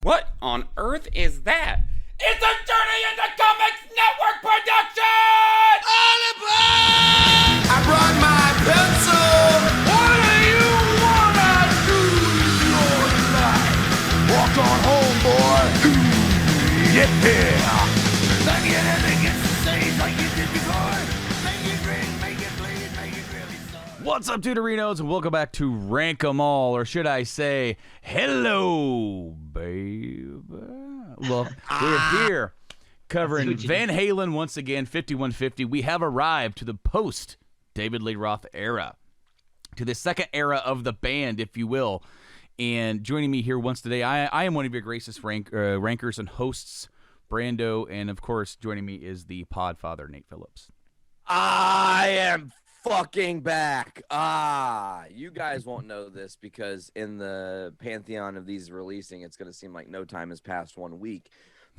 What on earth is that? It's a Journey into Comics Network production! All aboard! I brought my pencil. What do you wanna do with your life? Walk on home, boy. Yeah. Like anything gets to say like you did before. Make it ring, make it bleed, make it really suck. What's up, Tutorinos, and welcome back to Rank 'em All, or should I say, hello, babe. Well, we're here covering Van Halen once again, 5150. We have arrived to the post-David Lee Roth era, to the second era of the band, if you will. And joining me here once today, I am one of your gracious rankers and hosts, Brando, and of course, joining me is the Podfather, Nate Phillips. I am fucking back. You guys won't know this because in the pantheon of these releasing, it's going to seem like no time has passed 1 week.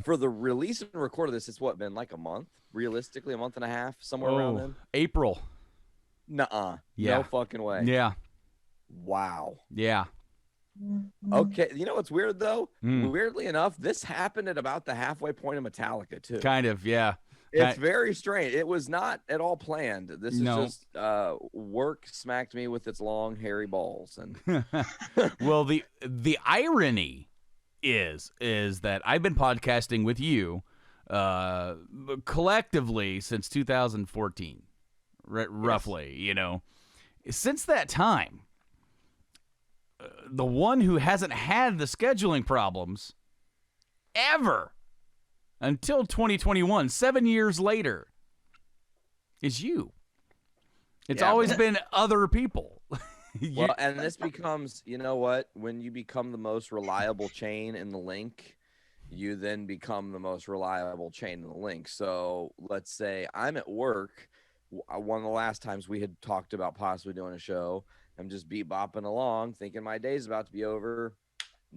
For the release and record of this, it's been like a month? Realistically, a month and a half, somewhere around then? April. Nuh-uh. Yeah. No fucking way. Yeah. Wow. Yeah. Okay. You know what's weird, though? Weirdly enough, this happened at about the halfway point of Metallica, too. Kind of, yeah. It's very strange. It was not at all planned. This is just work smacked me with its long, hairy balls. And Well, the irony is that I've been podcasting with you collectively since 2014, roughly. You know, since that time, the one who hasn't had the scheduling problems ever until 2021, 7 years later, is you. It's always been other people. Well, and this becomes, you know what? When you become the most reliable chain in the link, you then become the most reliable chain in the link. So let's say I'm at work. One of the last times we had talked about possibly doing a show, I'm just bopping along, thinking my day's about to be over.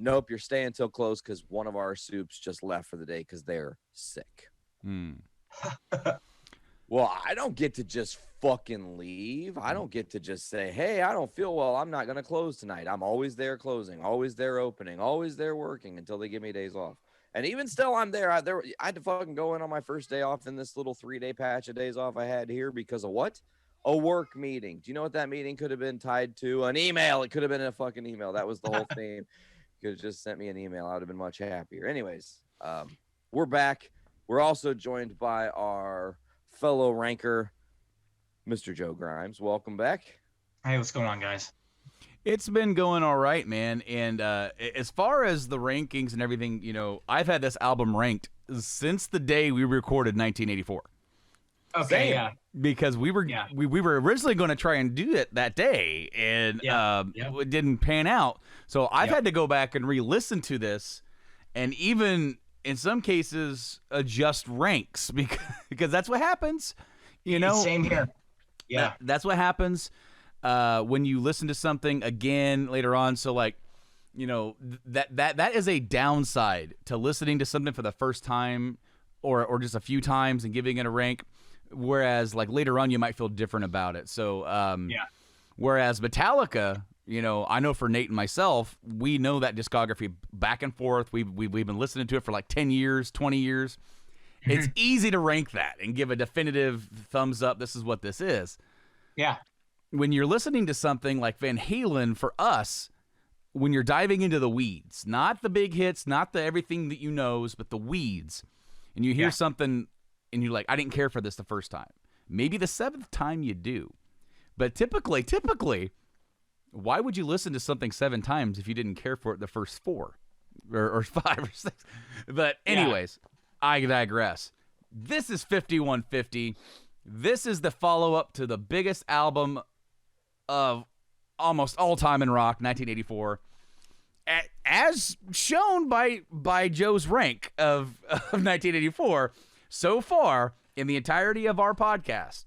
Nope, you're staying till close because one of our soups just left for the day because they're sick. Well, I don't get to just fucking leave. I don't get to just say, hey, I don't feel well. I'm not going to close tonight. I'm always there closing, always there opening, always there working until they give me days off. And even still, I'm there. I had to fucking go in on my first day off in this little 3-day patch of days off I had here because of what? A work meeting. Do you know what that meeting could have been tied to? An email. It could have been a fucking email. That was the whole theme. Could have just sent me an email. I would have been much happier. Anyways, we're back. We're also joined by our fellow ranker, Mr. Joe Grimes. Welcome back. Hey, what's going on, guys? It's been going all right, man. And as far as the rankings and everything, you know, I've had this album ranked since the day we recorded 1984. Okay, yeah. Because we were originally going to try and do it that day, and it didn't pan out. So I've had to go back and re-listen to this, and even in some cases adjust ranks because that's what happens. You know, Same here. Yeah, that's what happens when you listen to something again later on. So like, you know, that is a downside to listening to something for the first time or just a few times and giving it a rank. Whereas, like, later on, you might feel different about it. So, whereas Metallica, you know, I know for Nate and myself, we know that discography back and forth. We've been listening to it for like 10 years, 20 years. It's easy to rank that and give a definitive thumbs up. This is what this is. Yeah. When you're listening to something like Van Halen, for us, when you're diving into the weeds, not the big hits, not the everything that you knows, but the weeds, and you hear something and you're like, I didn't care for this the first time. Maybe the 7th time you do. But typically, why would you listen to something 7 times if you didn't care for it the first 4 or 5 or 6? But anyways, I digress. This is 5150. This is the follow-up to the biggest album of almost all time in rock, 1984. As shown by Joe's rank of 1984. So far, in the entirety of our podcast,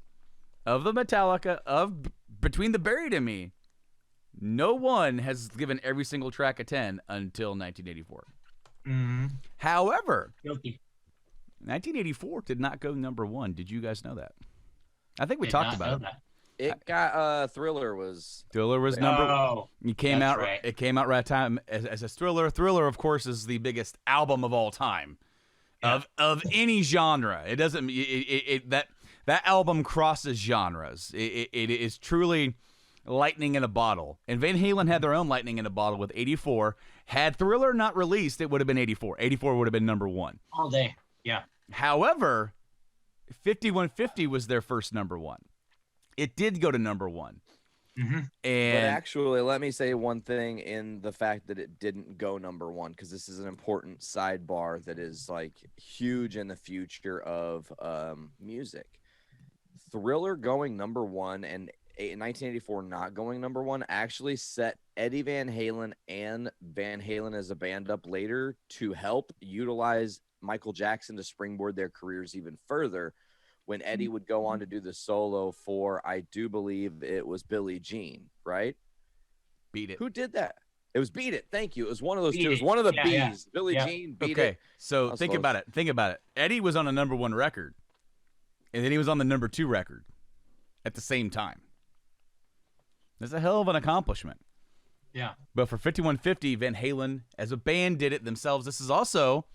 of the Metallica, of Between the Buried and Me, no one has given every single track a 10 until 1984. However, Guilty. 1984 did not go number 1. Did you guys know that? I think we talked about it. It got Thriller was number. Oh, It came that's out. right. It came out right time as a Thriller. Thriller, of course, is the biggest album of all time, Yeah. of any genre. It doesn't. That album crosses genres. It is truly lightning in a bottle. And Van Halen had their own lightning in a bottle with 84. Had Thriller not released, it would have been 84. 84 would have been number one. All day. Yeah. However, 5150 was their first number one. It did go to number one. Mm-hmm. But And actually, let me say one thing in the fact that it didn't go number one, because this is an important sidebar that is like huge in the future of music. Thriller going number one and in 1984 not going number one actually set Eddie Van Halen and Van Halen as a band up later to help utilize Michael Jackson to springboard their careers even further. When Eddie would go on to do the solo for, I do believe it was Billie Jean, right? Beat It. Who did that? It was Beat It. Thank you. It was one of those Beat two. It was It. one of the Yeah, B's. yeah. Billie Yeah. Jean, Beat Okay, It. so That was think close. about it. Think about it. Eddie was on a number one record, and then he was on the number two record at the same time. That's a hell of an accomplishment. Yeah. But for 5150, Van Halen as a band did it themselves. This is also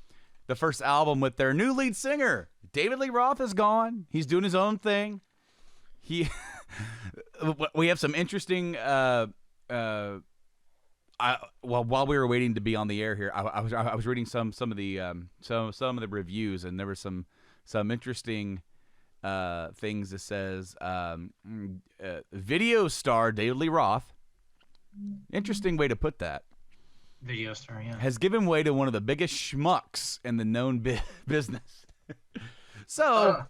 the first album with their new lead singer. David Lee Roth is gone. He's doing his own thing. We have some interesting while we were waiting to be on the air here, I was reading some of the reviews, and there were some interesting things that says video star David Lee Roth. Interesting way to put that. Video star. Yeah. Has given way to one of the biggest schmucks in the known business. So,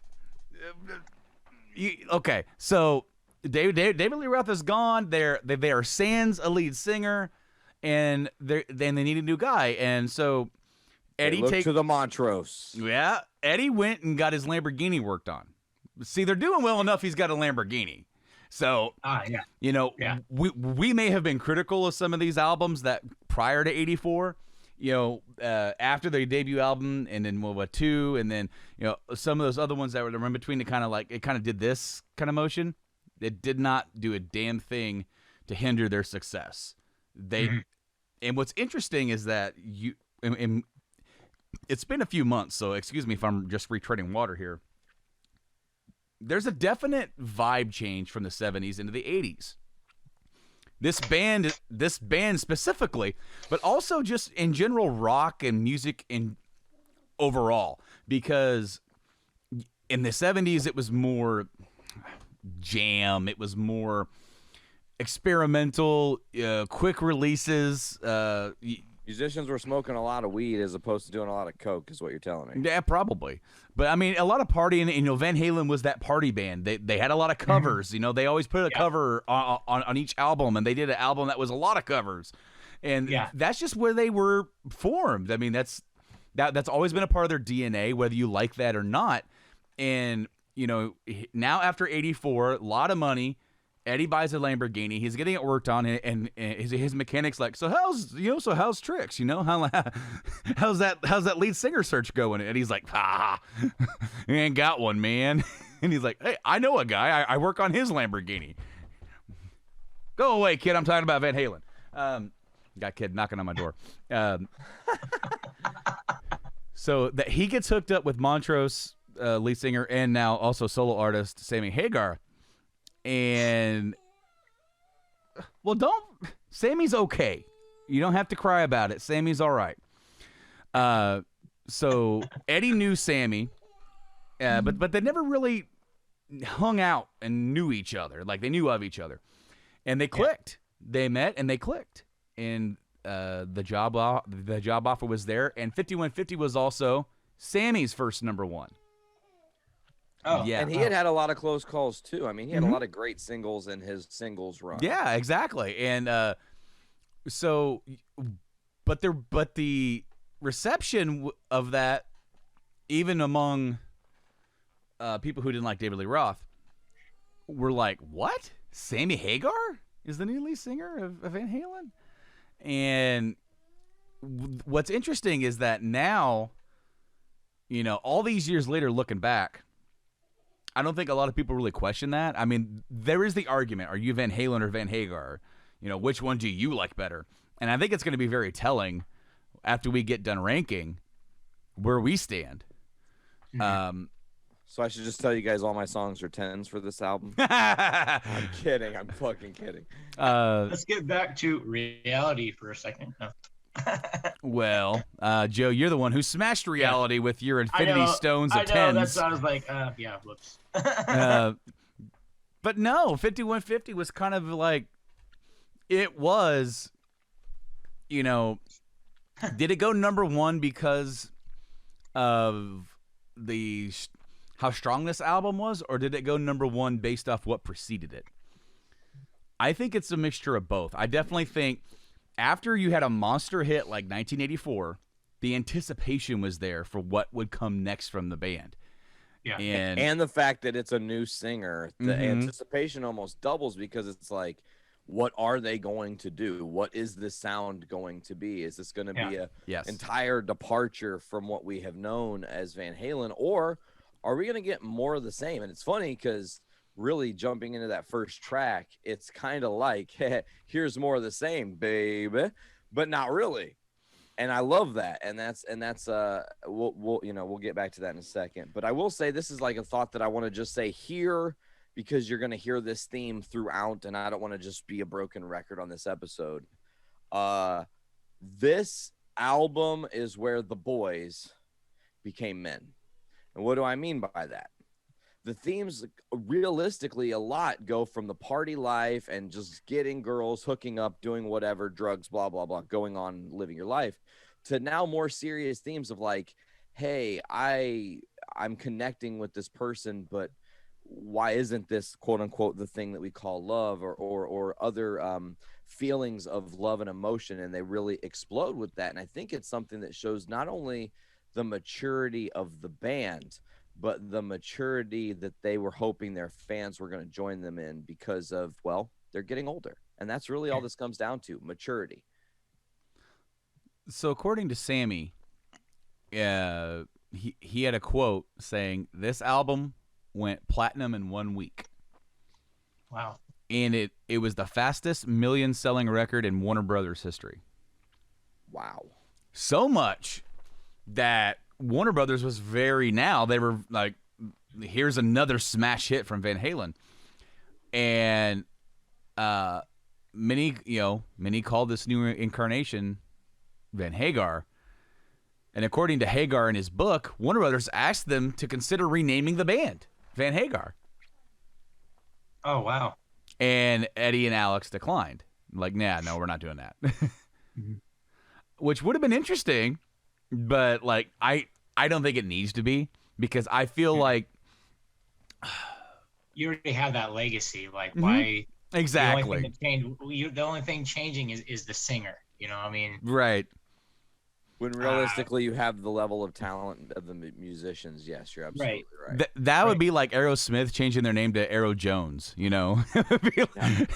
okay, so David Lee Roth is gone. They are sans a lead singer, and then they need a new guy, and so Eddie Look to the Montrose. Yeah, Eddie went and got his Lamborghini worked on. See, they're doing well enough. He's got a Lamborghini. So, Yeah. you know, Yeah. we may have been critical of some of these albums that prior to 84, you know, after their debut album and then World War II, and then, you know, some of those other ones that were in between, it kind of did this kind of motion. It did not do a damn thing to hinder their success. And what's interesting is that it's been a few months, so excuse me if I'm just retreading water here. There's a definite vibe change from the 70s into the 80s. This band specifically, but also just in general rock and music in overall, because in the 70s it was more jam, it was more experimental, quick releases. Musicians were smoking a lot of weed as opposed to doing a lot of coke, is what you're telling me. Yeah, probably. But I mean, a lot of partying. And, you know, Van Halen was that party band. They had a lot of covers. You know, they always put a cover on each album, and they did an album that was a lot of covers. And that's just where they were formed. I mean, that's always been a part of their DNA, whether you like that or not. And you know, now after 84, a lot of money. Eddie buys a Lamborghini. He's getting it worked on, and his mechanic's like, so how's Tricks? You know, how's that lead singer search going? And he's like, you ain't got one, man. And he's like, hey, I know a guy. I work on his Lamborghini. Go away, kid. I'm talking about Van Halen. Got a kid knocking on my door. So that he gets hooked up with Montrose, lead singer, and now also solo artist Sammy Hagar. And, well, Sammy's okay. You don't have to cry about it. Sammy's all right. So Eddie knew Sammy, but they never really hung out and knew each other. Like, they knew of each other. And they clicked. They met and they clicked. And the job offer was there. And 5150 was also Sammy's first number one. Oh, yeah. And he had a lot of close calls too. I mean, he had a lot of great singles in his singles run. Yeah, exactly. And but the reception of that, even among people who didn't like David Lee Roth, were like, "What? Sammy Hagar is the new lead singer of Van Halen?" And what's interesting is that now, you know, all these years later, looking back, I don't think a lot of people really question that. I mean, there is the argument: are you Van Halen or Van Hagar? You know, which one do you like better? And I think it's going to be very telling after we get done ranking where we stand. So I should just tell you guys all my songs are 10s for this album. I'm kidding. I'm fucking kidding. Let's get back to reality for a second. No. Well, Joe, you're the one who smashed reality with your Infinity Stones of I know, tens. that's I was like, yeah, whoops. But no, 5150 was kind of like, it was, you know, did it go number one because of how strong this album was, or did it go number one based off what preceded it? I think it's a mixture of both. I definitely think after you had a monster hit like 1984, the anticipation was there for what would come next from the band. Yeah. And the fact that it's a new singer, the anticipation almost doubles because it's like, what are they going to do? What is this sound going to be? Is this going to be a entire departure from what we have known as Van Halen, or are we going to get more of the same? And it's funny because really jumping into that first track, it's kind of like, hey, here's more of the same, baby, but not really. And I love that. And that's we'll get back to that in a second. But I will say this is like a thought that I want to just say here, because you're going to hear this theme throughout, and I don't want to just be a broken record on this episode. This album is where the boys became men. And what do I mean by that? The themes realistically a lot go from the party life and just getting girls, hooking up, doing whatever, drugs, blah, blah, blah, going on, living your life, to now more serious themes of like, hey, I'm connecting with this person, but why isn't this quote unquote the thing that we call love or other feelings of love and emotion? And they really explode with that. And I think it's something that shows not only the maturity of the band, but the maturity that they were hoping their fans were going to join them in because of, well, they're getting older. And that's really all this comes down to, maturity. So according to Sammy, he had a quote saying, this album went platinum in 1 week. Wow. And it was the fastest million-selling record in Warner Brothers history. Wow. So much that Warner Brothers was they were like, here's another smash hit from Van Halen. And many called this new incarnation Van Hagar. And according to Hagar in his book, Warner Brothers asked them to consider renaming the band Van Hagar. Oh, wow. And Eddie and Alex declined. Like, no, we're not doing that. Which would have been interesting, but like I don't think it needs to be, because I feel like you already have that legacy. Like, why? Exactly. The only thing changing is the singer. You know what I mean? Right. When realistically you have the level of talent of the musicians, yes, you're absolutely right. That would be like Aerosmith changing their name to Aero Jones, you know?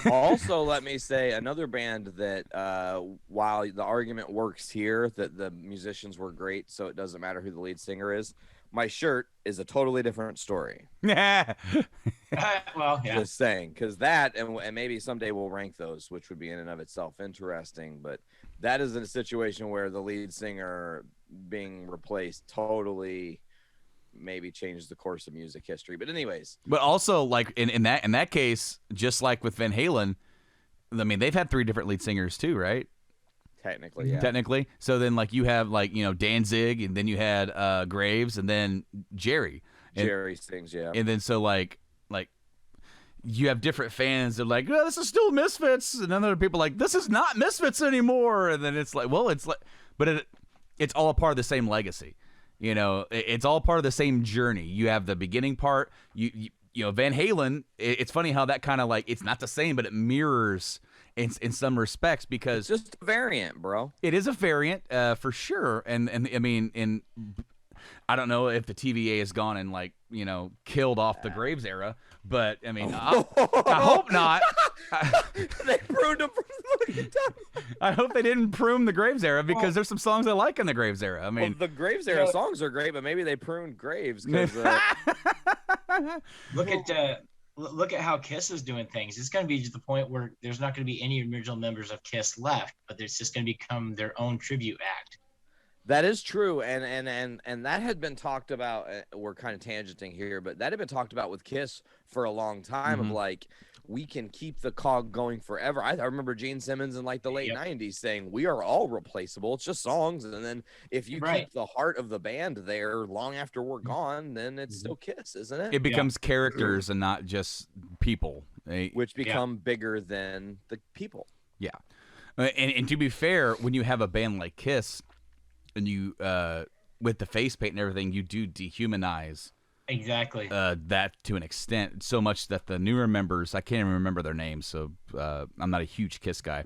Also, let me say another band that while the argument works here that the musicians were great, so it doesn't matter who the lead singer is, my shirt is a totally different story. Well, yeah. Just saying, because that, and maybe someday we'll rank those, which would be in and of itself interesting, but that is a situation where the lead singer being replaced totally maybe changed the course of music history. But anyways. But also, like, in that case, just like with Van Halen, I mean, they've had 3 different lead singers too, right? Technically, yeah. Technically. So then, like, you have, like, you know, Danzig, and then you had Graves, and then Jerry. Jerry sings, yeah. And then so, like you have different fans that are like, oh, this is still Misfits. And then there are people like, this is not Misfits anymore. And then it's like, well, it's like, but it's all a part of the same legacy. You know, it's all part of the same journey. You have the beginning part. You know, Van Halen, it's funny how that kind of like, it's not the same, but it mirrors in some respects, because it's just a variant, bro. It is a variant for sure. And I mean, I don't know if the TVA has gone and, like, you know, killed off the Graves era, but I mean, I hope not. They pruned him from the fucking top. I hope they didn't prune the Graves era, because there's some songs I like in the Graves era. I mean, the Graves era songs are great, but maybe they pruned Graves because Look at how Kiss is doing things. It's going to be to the point where there's not going to be any original members of Kiss left, but it's just going to become their own tribute act. That is true, and that had been talked about. We're kind of tangenting here, but that had been talked about with Kiss for a long time. Of like, we can keep the cog going forever. I remember Gene Simmons in like the late '90s saying, "We are all replaceable. It's just songs." And then if you keep the heart of the band there long after we're gone, then it's still Kiss, isn't it? It becomes characters and not just people, which become bigger than the people. Yeah, and to be fair, when you have a band like Kiss. And you, with the face paint and everything, you do dehumanize that to an extent, so much that the newer members, I can't even remember their names, so I'm not a huge Kiss guy,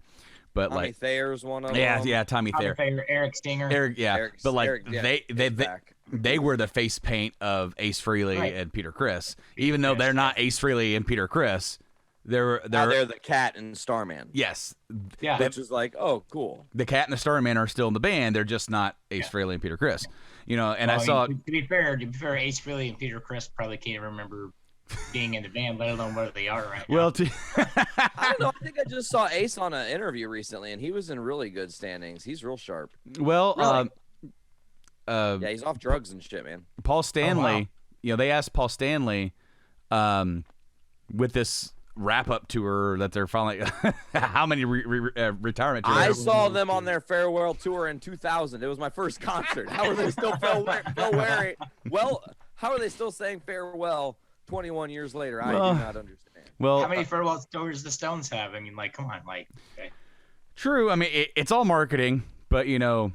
but Tommy like Thayer's one of them. Yeah, Tommy Thayer, Eric Stinger, but like they were the face paint of Ace Frehley and Peter Criss, even though they're not Ace Frehley and Peter Criss. They're the Cat and Starman. Yes. Yeah. Which is like, oh, cool. The Cat and the Starman are still in the band. They're just not Ace Frehley and Peter Criss. And I saw. To be fair, Ace Frehley and Peter Criss probably can't remember being in the band, let alone where they are right now. Well, I don't know. I think I just saw Ace on an interview recently, and he was in really good standings. He's real sharp. Well, yeah, he's off drugs and shit, man. Paul Stanley. They asked Paul Stanley, with this wrap-up tour that they're finally how many retirement tours? I saw them on their farewell tour in 2000. It was my first concert. How are they still how are they still saying farewell 21 years later? I do not understand. Well, how many farewell tours the Stones have? I mean, like, come on, like. Okay. True. I mean, it's all marketing, but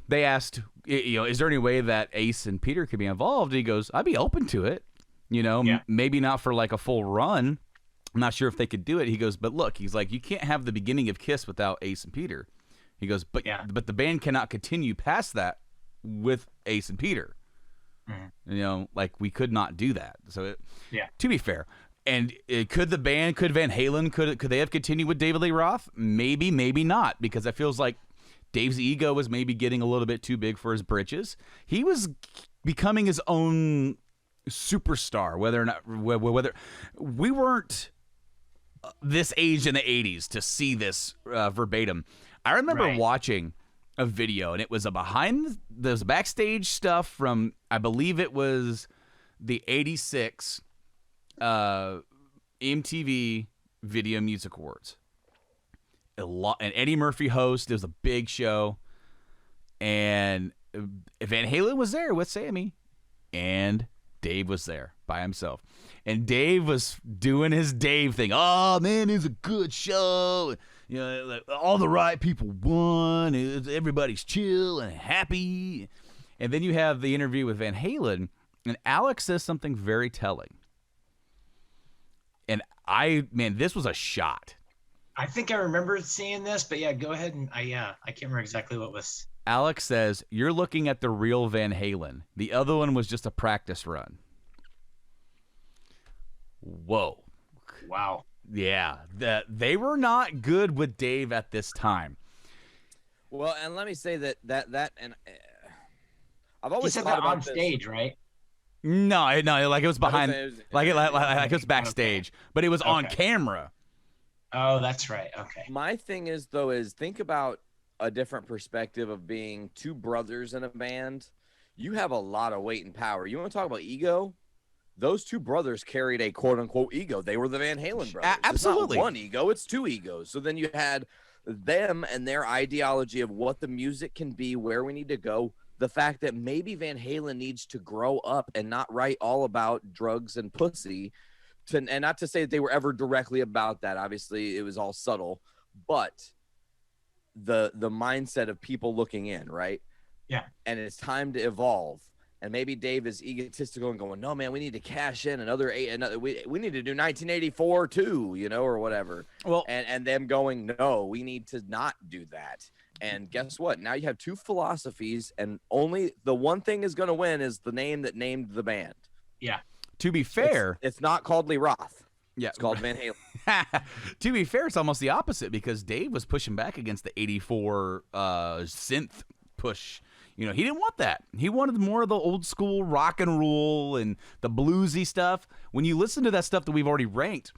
they asked, is there any way that Ace and Peter could be involved? And he goes, I'd be open to it. Maybe not for like a full run. I'm not sure if they could do it. He goes, but look, he's like, you can't have the beginning of Kiss without Ace and Peter. He goes, but the band cannot continue past that with Ace and Peter. Like we could not do that. So to be fair, and could Van Halen, could they have continued with David Lee Roth? Maybe, maybe not, because it feels like Dave's ego was maybe getting a little bit too big for his britches. He was becoming his own superstar, whether we weren't this age in the 80s to see this verbatim. I remember watching a video, and it was those backstage stuff from, I believe it was the 86 MTV Video Music Awards. And Eddie Murphy host. It was a big show, and Van Halen was there with Sammy, and Dave was there by himself. And Dave was doing his Dave thing. Oh, man, it's a good show. Like, all the right people won. Everybody's chill and happy. And then you have the interview with Van Halen, and Alex says something very telling. And this was a shot. I think I remember seeing this, but yeah, go ahead and I can't remember exactly what was. Alex says, you're looking at the real Van Halen. The other one was just a practice run. Whoa. Wow. Yeah. They were not good with Dave at this time. Well, and let me say that and I've always said thought that about on stage, right? No, like it was behind, like it was backstage, but it was on camera. Oh, that's right. Okay. My thing is think about a different perspective of being two brothers in a band. You have a lot of weight and power. You want to talk about ego? Those two brothers carried a quote-unquote ego. They were the Van Halen brothers. Absolutely. It's not one ego, it's two egos. So then you had them and their ideology of what the music can be, where we need to go, the fact that maybe Van Halen needs to grow up and not write all about drugs and pussy, and not to say that they were ever directly about that. Obviously, it was all subtle, but the mindset of people looking in, right? Yeah. And it's time to evolve. And maybe Dave is egotistical and going, no, man, we need to cash in we need to do 1984 too, or whatever. Well, and them going, no, we need to not do that. And guess what? Now you have two philosophies, and only the one thing is going to win is the name that named the band. Yeah. To be fair, it's not called Lee Roth. Yeah, it's called Van Halen. To be fair, it's almost the opposite, because Dave was pushing back against the 84 synth push. He didn't want that. He wanted more of the old school rock and roll and the bluesy stuff. When you listen to that stuff that we've already ranked,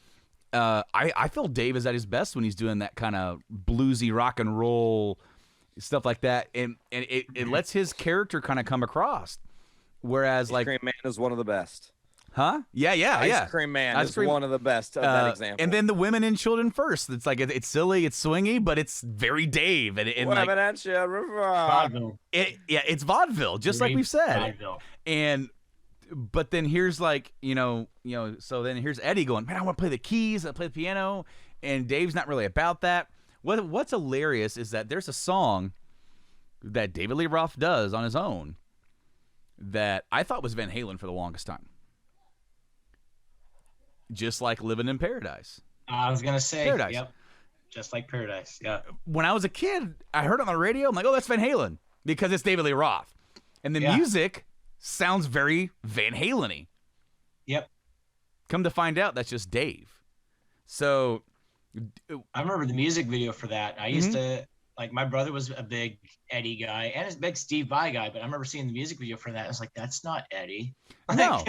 I feel Dave is at his best when he's doing that kind of bluesy rock and roll stuff like that, and it lets his character kind of come across. Whereas Ice Cream Man is one of the best. Huh? Yeah. Ice Cream Man is one of the best of that example. And then the Women and Children First. It's like it's silly, it's swingy, but it's very Dave. And Women and Children First. It's vaudeville, just like we've said. Vaudeville. But then here's so then here's Eddie going, man, I want to play the keys, I play the piano, and Dave's not really about that. What's hilarious is that there's a song that David Lee Roth does on his own that I thought was Van Halen for the longest time. Just like Living in Paradise. I was going to say, Paradise. Yep. Just like Paradise, yeah. When I was a kid, I heard it on the radio. I'm like, oh, that's Van Halen because it's David Lee Roth. And the music sounds very Van Halen-y. Yep. Come to find out, that's just Dave. So I remember the music video for that. I used to, my brother was a big Eddie guy and a big Steve Vai guy, but I remember seeing the music video for that. I was like, that's not Eddie. No.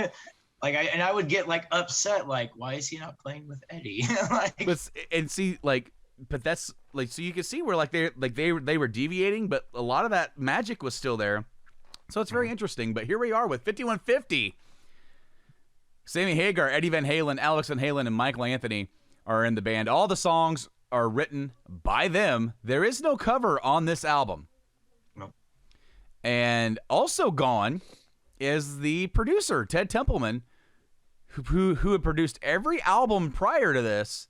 I would get upset, why is he not playing with Eddie? But that's so you can see where they were deviating, but a lot of that magic was still there. So it's very interesting. But here we are with 5150. Sammy Hagar, Eddie Van Halen, Alex Van Halen, and Michael Anthony are in the band. All the songs are written by them. There is no cover on this album. Nope. And also gone is the producer, Ted Templeman, who had produced every album prior to this.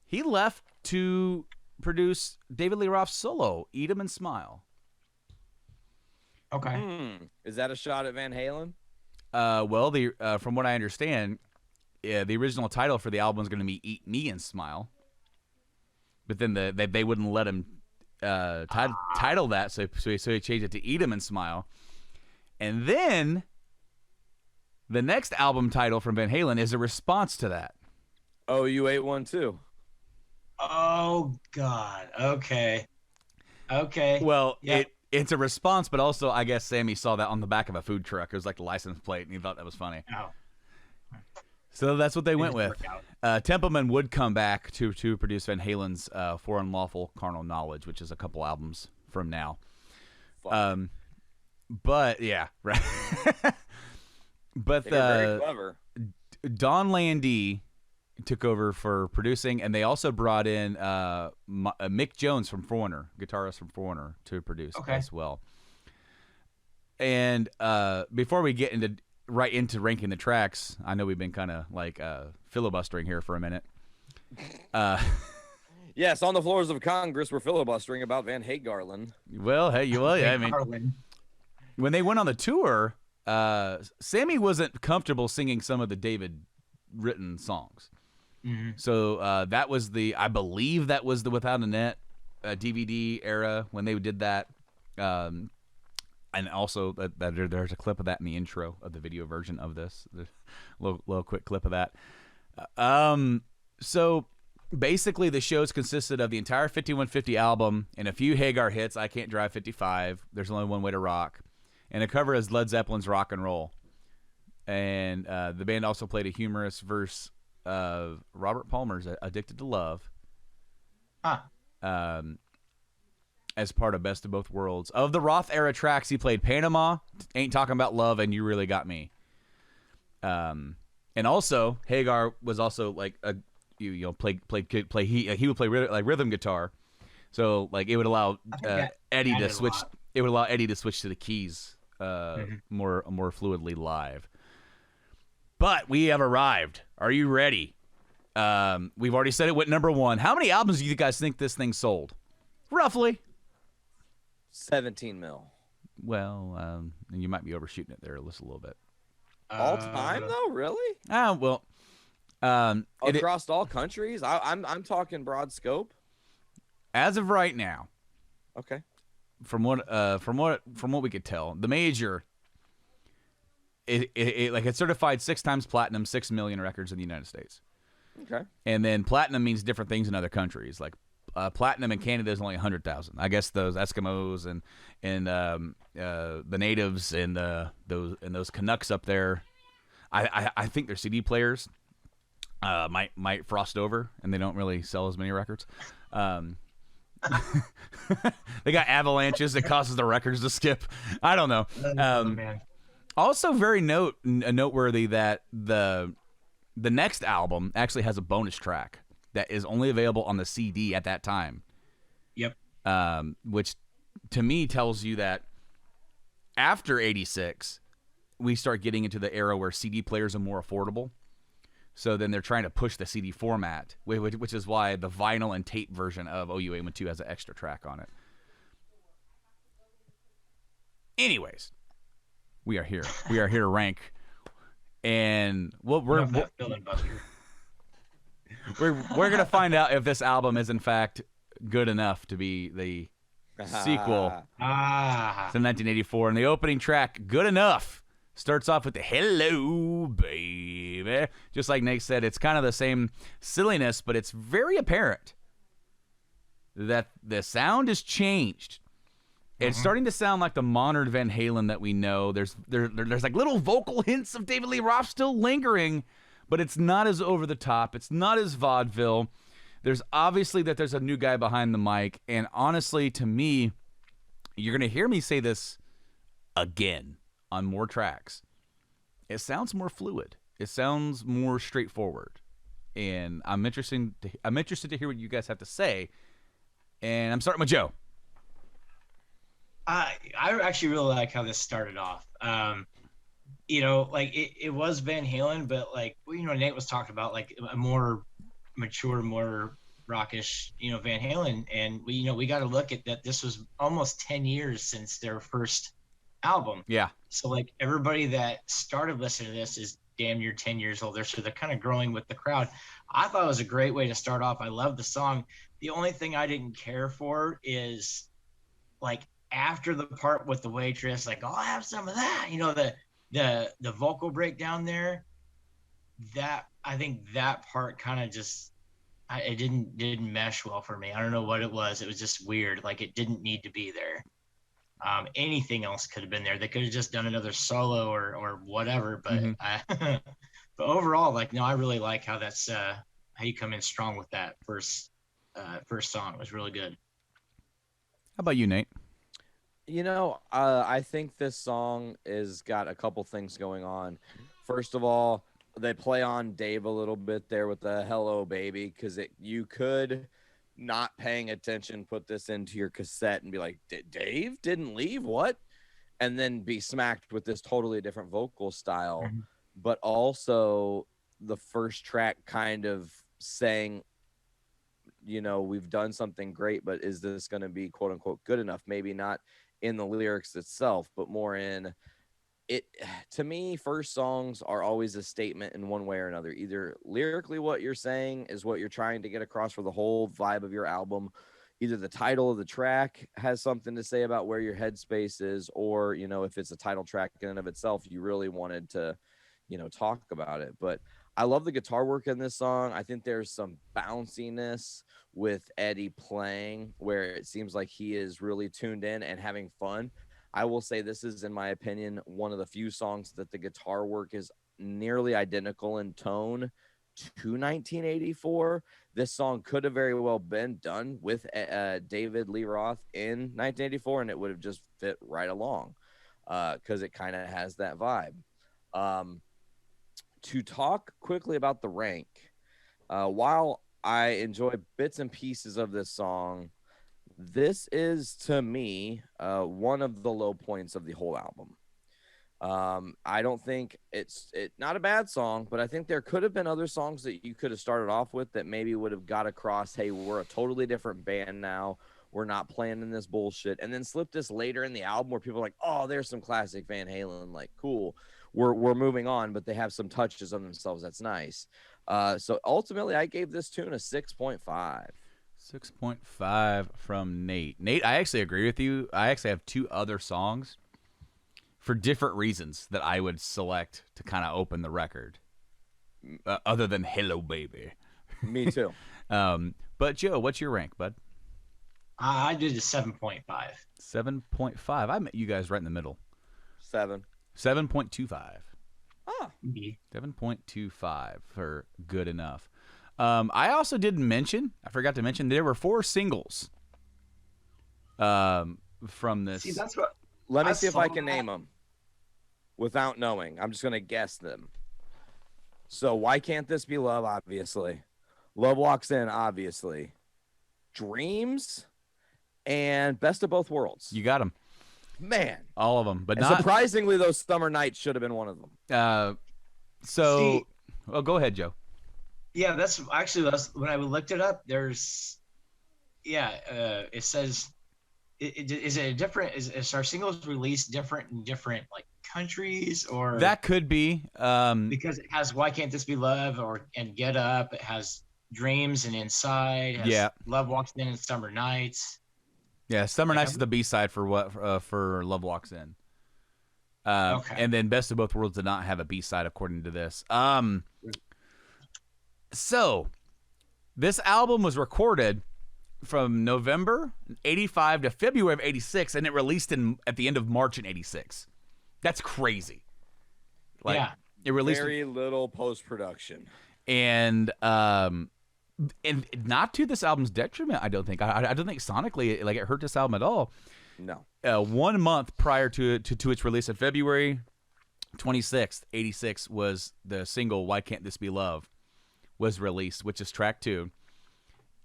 He left to produce David Lee Roth's solo, Eat 'Em and Smile. Okay. Is that a shot at Van Halen? Well, from what I understand, the original title for the album is going to be Eat Me and Smile. But then they wouldn't let him title that, so he changed it to Eat 'Em and Smile. And then the next album title from Van Halen is a response to that. Oh, you ate one too. Oh God. Okay. Well, yeah. it's a response, but also I guess Sammy saw that on the back of a food truck. It was like the license plate, and he thought that was funny. Oh. So that's what they went didn't with. work out. Templeman would come back to produce Van Halen's For Unlawful Carnal Knowledge, which is a couple albums from now. But yeah, right. But very clever. Don Landy took over for producing, and they also brought in Mick Jones from Foreigner, guitarist from Foreigner, to produce as well. And before we get into ranking the tracks, I know we've been kind of filibustering here for a minute. Yes, on the floors of Congress, we're filibustering about Van Hagarland. Well, hey, I mean, when they went on the tour, Sammy wasn't comfortable singing some of the David written songs. Mm-hmm. So that was I believe that was the Without a Net DVD era when they did that. And also there's a clip of that in the intro of the video version of this. There's a little quick clip of that. So basically the shows consisted of the entire 5150 album and a few Hagar hits, I Can't Drive 55, There's Only One Way to Rock, and a cover is Led Zeppelin's Rock and Roll. And the band also played a humorous verse of Robert Palmer's Addicted to Love. As part of Best of Both Worlds. Of the Roth era tracks, he played Panama, Ain't Talking About Love, and You Really Got Me. And also Hagar was also he would play rhythm guitar, so it would allow Eddie to switch. It would allow Eddie to switch to the keys more fluidly live. But we have arrived. Are you ready? We've already said it went number one. How many albums do you guys think this thing sold? Roughly. 17 mil. Well, and you might be overshooting it there just a little bit. All time though, really? Well, across all countries. I'm talking broad scope. As of right now, okay. From what we could tell, the major. It's certified 6 times platinum, 6 million records in the United States. Okay. And then platinum means different things in other countries. Like platinum in Canada is only 100,000. I guess those Eskimos and the natives and those Canucks up there, I think their CD players might frost over, and they don't really sell as many records. They got avalanches that causes the records to skip. I don't know. Man. Also, very noteworthy that the next album actually has a bonus track that is only available on the CD at that time. Yep. Which to me tells you that after '86, we start getting into the era where CD players are more affordable. So then they're trying to push the CD format, which is why the vinyl and tape version of OU812 has an extra track on it. Anyways, we are here. We are here to rank, and we're gonna find out if this album is in fact good enough to be the sequel to 1984. And the opening track, "Good Enough," starts off with the "Hello, baby." Just like Nate said, it's kind of the same silliness, but it's very apparent that the sound has changed. It's starting to sound like the modern Van Halen that we know. There's like little vocal hints of David Lee Roth still lingering, but it's not as over the top. It's not as vaudeville. There's obviously that there's a new guy behind the mic, and honestly, to me, you're going to hear me say this again on more tracks. It sounds more fluid. It sounds more straightforward, and I'm interested to hear what you guys have to say. And I'm starting with Joe. I actually really like how this started off. You know, like it was Van Halen, but like, you know, Nate was talking about like a more mature, more rockish, you know, Van Halen. And we got to look at that. This was almost 10 years since their first album. Yeah. So like everybody that started listening to this is damn near 10 years older. So they're kind of growing with the crowd. I thought it was a great way to start off. I love the song. The only thing I didn't care for is like, after the part with the waitress, like, I'll have some of that, you know, the vocal breakdown there, that I think that part kind of just, it didn't mesh well for me. I don't know what it was. It was just weird. Like, it didn't need to be there. Anything else could have been there. They could have just done another solo or whatever. But but overall, like, no, I really like how that's how you come in strong with that first song. It was really good. How about you, Nate? You know, I think this song is got a couple things going on. First of all, they play on Dave a little bit there with the "Hello, baby," because you could, not paying attention, put this into your cassette and be like, Dave didn't leave? What? And then be smacked with this totally different vocal style. But also the first track kind of saying, you know, we've done something great, but is this going to be quote unquote good enough? Maybe not in the lyrics itself, but more in it. To me, first songs are always a statement in one way or another. Either lyrically what you're saying is what you're trying to get across for the whole vibe of your album. Either the title of the track has something to say about where your headspace is, or, you know, if it's a title track in and of itself, you really wanted to, you know, talk about it. But I love the guitar work in this song. I think there's some bounciness with Eddie playing where it seems like he is really tuned in and having fun. I will say this is, in my opinion, one of the few songs that the guitar work is nearly identical in tone to 1984. This song could have very well been done with David Lee Roth in 1984, and it would have just fit right along because it kind of has that vibe. To talk quickly about the rank, while I enjoy bits and pieces of this song, this is, to me, one of the low points of the whole album. I don't think it's not a bad song, but I think there could have been other songs that you could have started off with that maybe would have got across, hey, we're a totally different band now. We're not playing in this bullshit. And then slip this later in the album where people are like, oh, there's some classic Van Halen. Like, cool. We're moving on, but they have some touches on themselves. That's nice. So ultimately, I gave this tune a 6.5. 6.5 from Nate. Nate, I actually agree with you. I actually have two other songs for different reasons that I would select to kind of open the record, other than "Hello, Baby." Me too. But Joe, what's your rank, bud? I did a 7.5. 7.5. I met you guys right in the middle. 7. 7.25. Oh. 7.25 for good enough. I also didn't mention, I forgot to mention, there were 4 singles from this. See, that's what. Let me I see if I saw can that. name them without knowing. I'm just going to guess them. So, Why Can't This Be Love? Obviously. Love Walks In, obviously. Dreams and Best of Both Worlds. You got them. Man. All of them. But And not. surprisingly, those Summer Nights should have been one of them. So, well, go ahead, Joe. Yeah, that's actually when I looked it up. There's, it says, is it a different? Is our singles released different in different like countries or That could be. because it has Why Can't This Be Love and Get Up. It has Dreams and Inside. It has Yeah. Love Walks In and Summer Nights. Yeah, Summer Yeah. Nights is the B-side for Love Walks In. Okay. And then Best of Both Worlds did not have a B-side according to this. So this album was recorded from November 85 to February of 86, and it released at the end of March in 86. That's crazy. Yeah. It released Very little post-production. and not to this album's detriment. I don't think. I don't think sonically it hurt this album at all. No. 1 month prior to its release in February 26th, 86 was the single "Why Can't This Be Love" was released, which is track 2,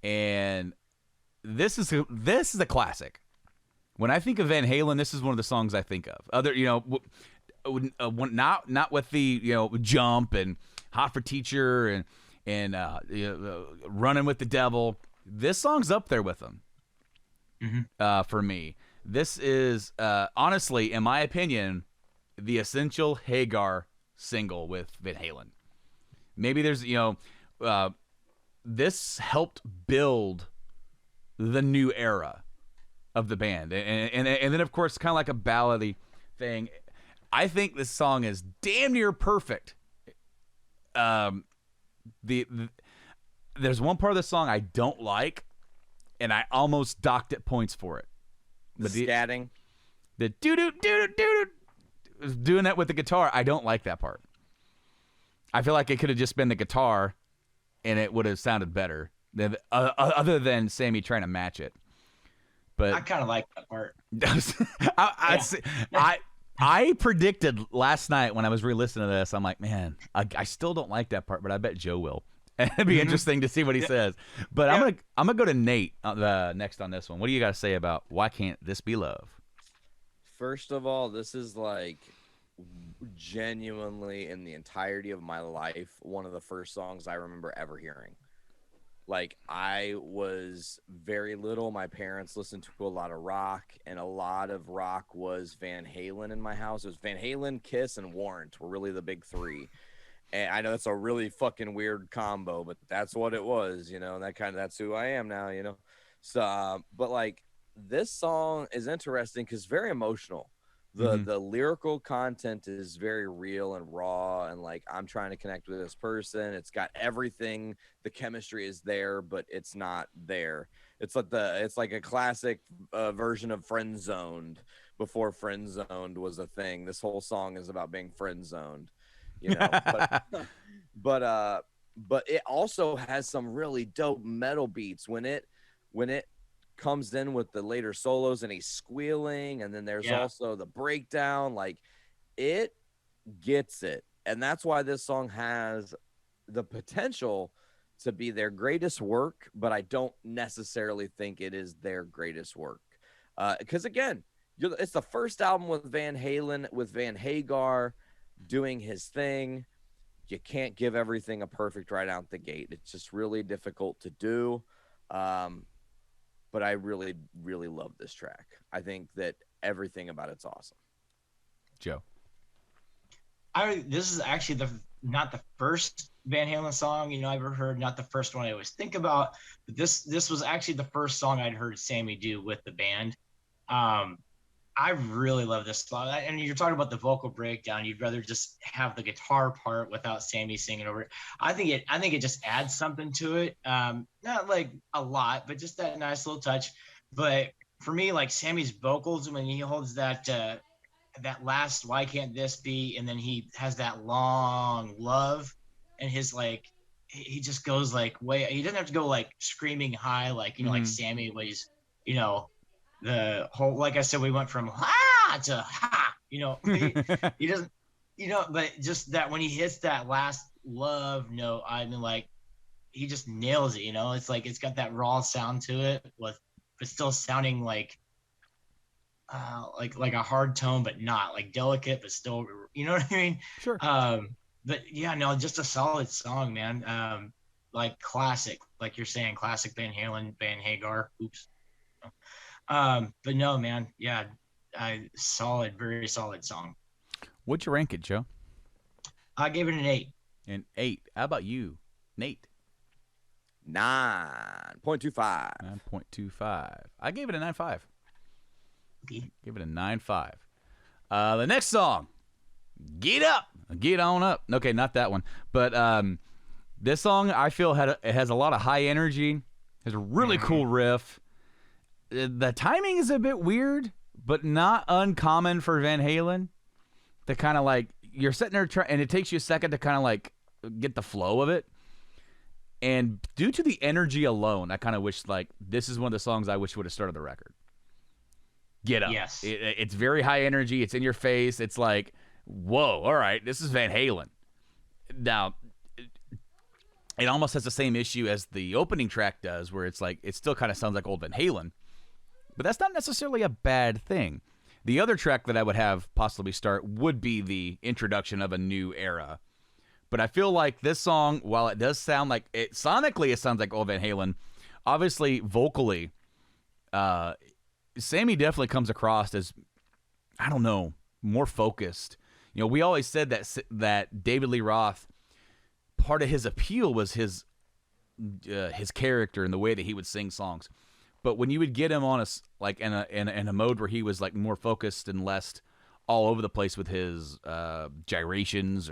and this is a classic. When I think of Van Halen, this is one of the songs I think of. Not with the Jump and Hot for Teacher and Running with the Devil. This song's up there with them. For me, this is honestly, in my opinion, the essential Hagar single with Van Halen. Maybe there's this helped build the new era of the band, and then of course kind of like a ballady thing. I think this song is damn near perfect. There's one part of the song I don't like, and I almost docked it points for it. The scatting. The doo doo doo doo doo, doing that with the guitar. I don't like that part. I feel like it could have just been the guitar, and it would have sounded better other than Sammy trying to match it. But I kind of like that part. I predicted last night when I was re-listening to this, I'm like, man, I still don't like that part, but I bet Joe will. It'd be interesting to see what he says. But I'm gonna go to Nate next on this one. What do you got to say about Why Can't This Be Love? First of all, this is like genuinely in the entirety of my life one of the first songs I remember ever hearing. Like, I was very little. My parents listened to a lot of rock, and a lot of rock was Van Halen in my house. It was Van Halen, Kiss, and Warrant were really the big 3. And I know that's a really fucking weird combo, but that's what it was, and that's who I am now, So, but like, this song is interesting because very emotional. The lyrical content is very real and raw, and like, I'm trying to connect with this person. It's got everything. The chemistry is there, but it's not there. It's like a classic version of Friend Zoned before Friend Zoned was a thing. This whole song is about being friend zoned, but it also has some really dope metal beats when it comes in with the later solos and he's squealing, and then there's also the breakdown. Like, it gets it, and that's why this song has the potential to be their greatest work, but I don't necessarily think it is their greatest work, because again, it's the first album with Van Halen, with Van Hagar doing his thing. You can't give everything a perfect right out the gate. It's just really difficult to do. But I really, really love this track. I think that everything about it's awesome. Joe. This is actually not the first Van Halen song I ever heard, not the first one I always think about, but this was actually the first song I'd heard Sammy do with the band. I really love this song. And you're talking about the vocal breakdown. You'd rather just have the guitar part without Sammy singing over it. I think it just adds something to it. Not like a lot, but just that nice little touch. But for me, like Sammy's vocals, when he holds that that last "Why Can't This Be," and then he has that long "Love," and his like he just goes like way. He doesn't have to go like screaming high, like like Sammy was. The whole, like I said, we went from ha to ha. He doesn't. But just that when he hits that last "love" note, I mean, like he just nails it. It's like it's got that raw sound to it, but still sounding like a hard tone, but not like delicate, but still, you know what I mean? Sure. But yeah, no, just a solid song, man. Like classic, like you're saying, classic Van Halen, Van Hagar. Oops. But no, man, yeah, solid, very solid song. What'd you rank it, Joe? I gave it an 8. An 8. How about you, Nate? 9.25. 9.25. I gave it a 9.5. Okay. Give it a 9.5. The next song, Get Up, Get On Up. Okay, not that one. But this song, I feel, it has a lot of high energy. Has a really cool riff. The timing is a bit weird, but not uncommon for Van Halen. To kind of like, you're sitting there, and it takes you a second to kind of like get the flow of it. And due to the energy alone, I kind of wish, like, this is one of the songs I wish would have started the record. Get Up. Yes. It's very high energy. It's in your face. It's like, whoa, all right, this is Van Halen. Now, it almost has the same issue as the opening track does, where it's like, it still kind of sounds like old Van Halen. But that's not necessarily a bad thing. The other track that I would have possibly start would be the introduction of a new era. But I feel like this song, while it does sound like it sonically, it sounds like old Van Halen. Obviously, vocally, Sammy definitely comes across as, I don't know, more focused. We always said that David Lee Roth, part of his appeal was his character and the way that he would sing songs. But when you would get him on in a mode where he was like more focused and less all over the place with his gyrations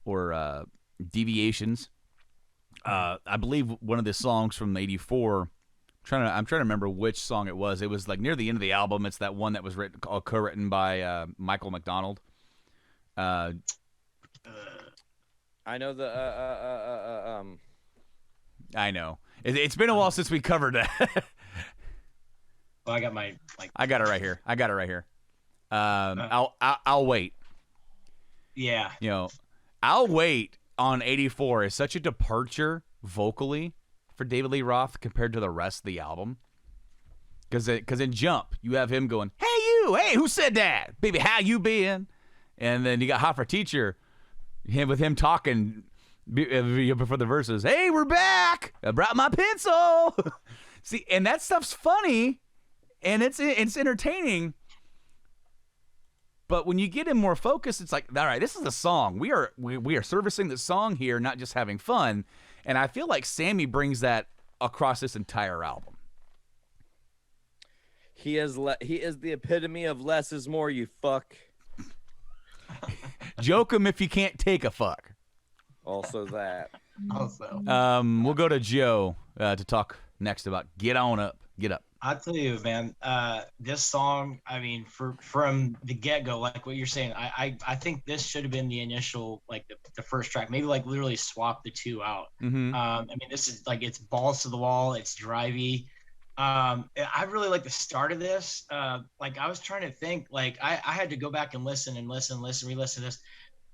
or deviations, I believe one of the songs from '84. I'm trying to remember which song it was. It was like near the end of the album. It's that one that was co-written by Michael McDonald. I know the I know it's been a while since we covered that. Well, I got my I got it right here. I'll wait. Yeah. I'll wait on '84 is such a departure vocally for David Lee Roth compared to the rest of the album. Because in Jump, you have him going, "Hey you, hey, who said that? Baby, how you been?" And then you got Hot for Teacher, with him talking before the verses, "Hey, we're back. I brought my pencil." See, and that stuff's funny, and it's entertaining. But when you get him more focused, it's like, all right, this is a song. We are servicing the song here, not just having fun. And I feel like Sammy brings that across this entire album. he is the epitome of less is more. You fuck. Joke him if you can't take a fuck. Also that. Also. We'll go to Joe to talk next about Get On Up. Get Up. I'll tell you, man, this song, I mean, from the get-go, like what you're saying, I think this should have been the initial, like the first track, maybe like literally swap the two out. Mm-hmm. I mean, this is like, it's balls to the wall, it's drivey. I really like the start of this. Like I was trying to think, like I had to go back and listen, re-listen to this.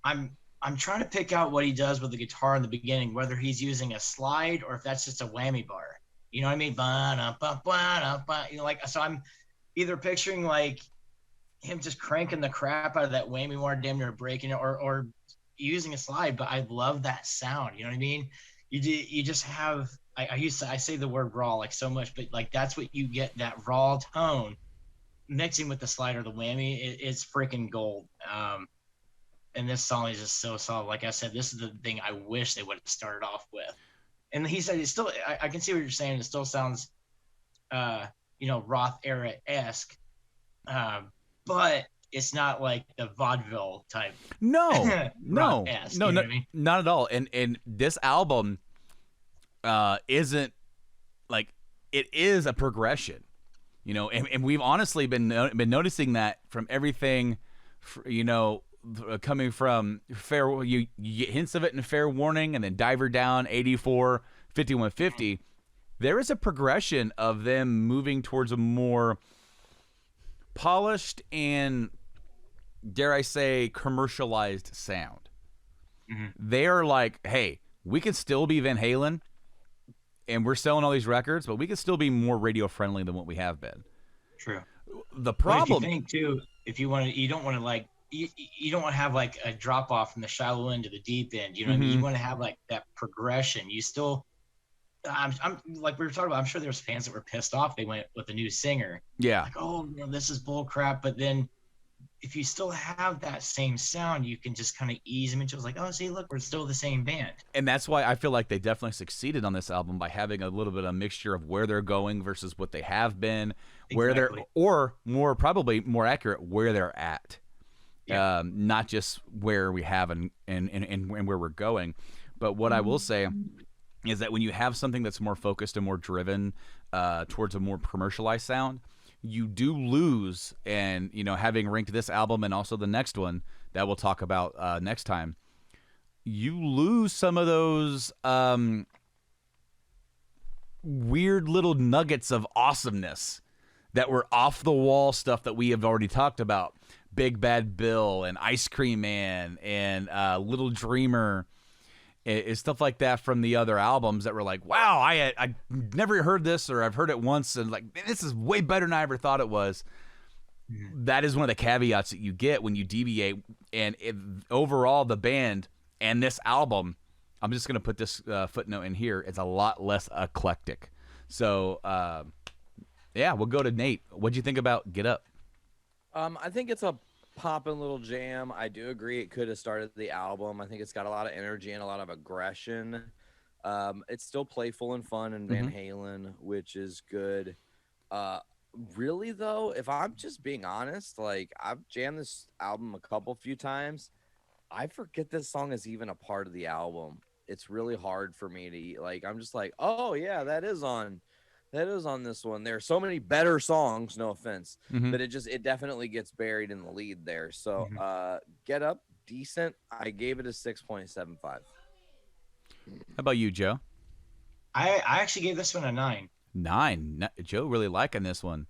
I'm trying to pick out what he does with the guitar in the beginning, whether he's using a slide or if that's just a whammy bar. You know what I mean? Like, so I'm either picturing like him just cranking the crap out of that whammy bar, damn near breaking it, or using a slide. But I love that sound. You know what I mean? You just have, I say the word raw like so much, but like that's what you get, that raw tone mixing with the slide or the whammy. It's freaking gold. And this song is just so solid. Like I said, this is the thing I wish they would have started off with. And he said it's still, I can see what you're saying. It still sounds, Roth era-esque. but it's not like the vaudeville type. No, rock-esque, you know what I mean? not at all. And this album isn't like, it is a progression, you know, and we've honestly been noticing that from everything, you know, coming from Fair, you get hints of it in Fair Warning, and then Diver Down, 84, 5150. There is a progression of them moving towards a more polished and, dare I say, commercialized sound. They are like, hey, we can still be Van Halen, and we're selling all these records, but we can still be more radio friendly than what we have been. True. The But if problem, you think too, if you want to, you don't want to like, you don't want to have like a drop off from the shallow end to the deep end. You know what I mean? You want to have like that progression. You still, I'm like we were talking about. I'm sure there's fans that were pissed off they went with a new singer. yeah, Like, oh, you know, this is bull crap. But then, if you still have that same sound, you can just kind of ease them into it. It's like, oh, see, look, we're still the same band. and that's why I feel like they definitely succeeded on this album by having a little bit of a mixture of where they're going versus what they have been, where they're, Exactly. or probably more accurate, where they're at. Yeah. Not just where we have and where we're going. But what I will say is that when you have something that's more focused and more driven towards a more commercialized sound, you do lose. And, you know, having ranked this album and also the next one that we'll talk about next time, you lose some of those weird little nuggets of awesomeness that were off the wall stuff that we have already talked about. Big Bad Bill and Ice Cream Man and Little Dreamer, is stuff like that from the other albums that were like, wow, I never heard this, or I've heard it once and like, man, this is way better than I ever thought it was. That is one of the caveats that you get when you deviate. And overall, the band and this album, I'm just going to put this footnote in here, it's a lot less eclectic. So, yeah, we'll go to Nate. What'd you think about Get Up? I think it's a poppin' little jam. I do agree it could have started the album. I think it's got a lot of energy and a lot of aggression. It's still playful and fun and Van Halen, which is good. Really though, if I'm just being honest, like I've jammed this album a few times. I forget this song is even a part of the album. It's really hard for me to like. I'm just like, oh yeah, that is on this one. There are so many better songs, no offense, but it definitely gets buried in the lead there. So Get Up, decent. I gave it a 6.75. How about you, Joe? I actually gave this one a 9. 9. Joe really liking this one.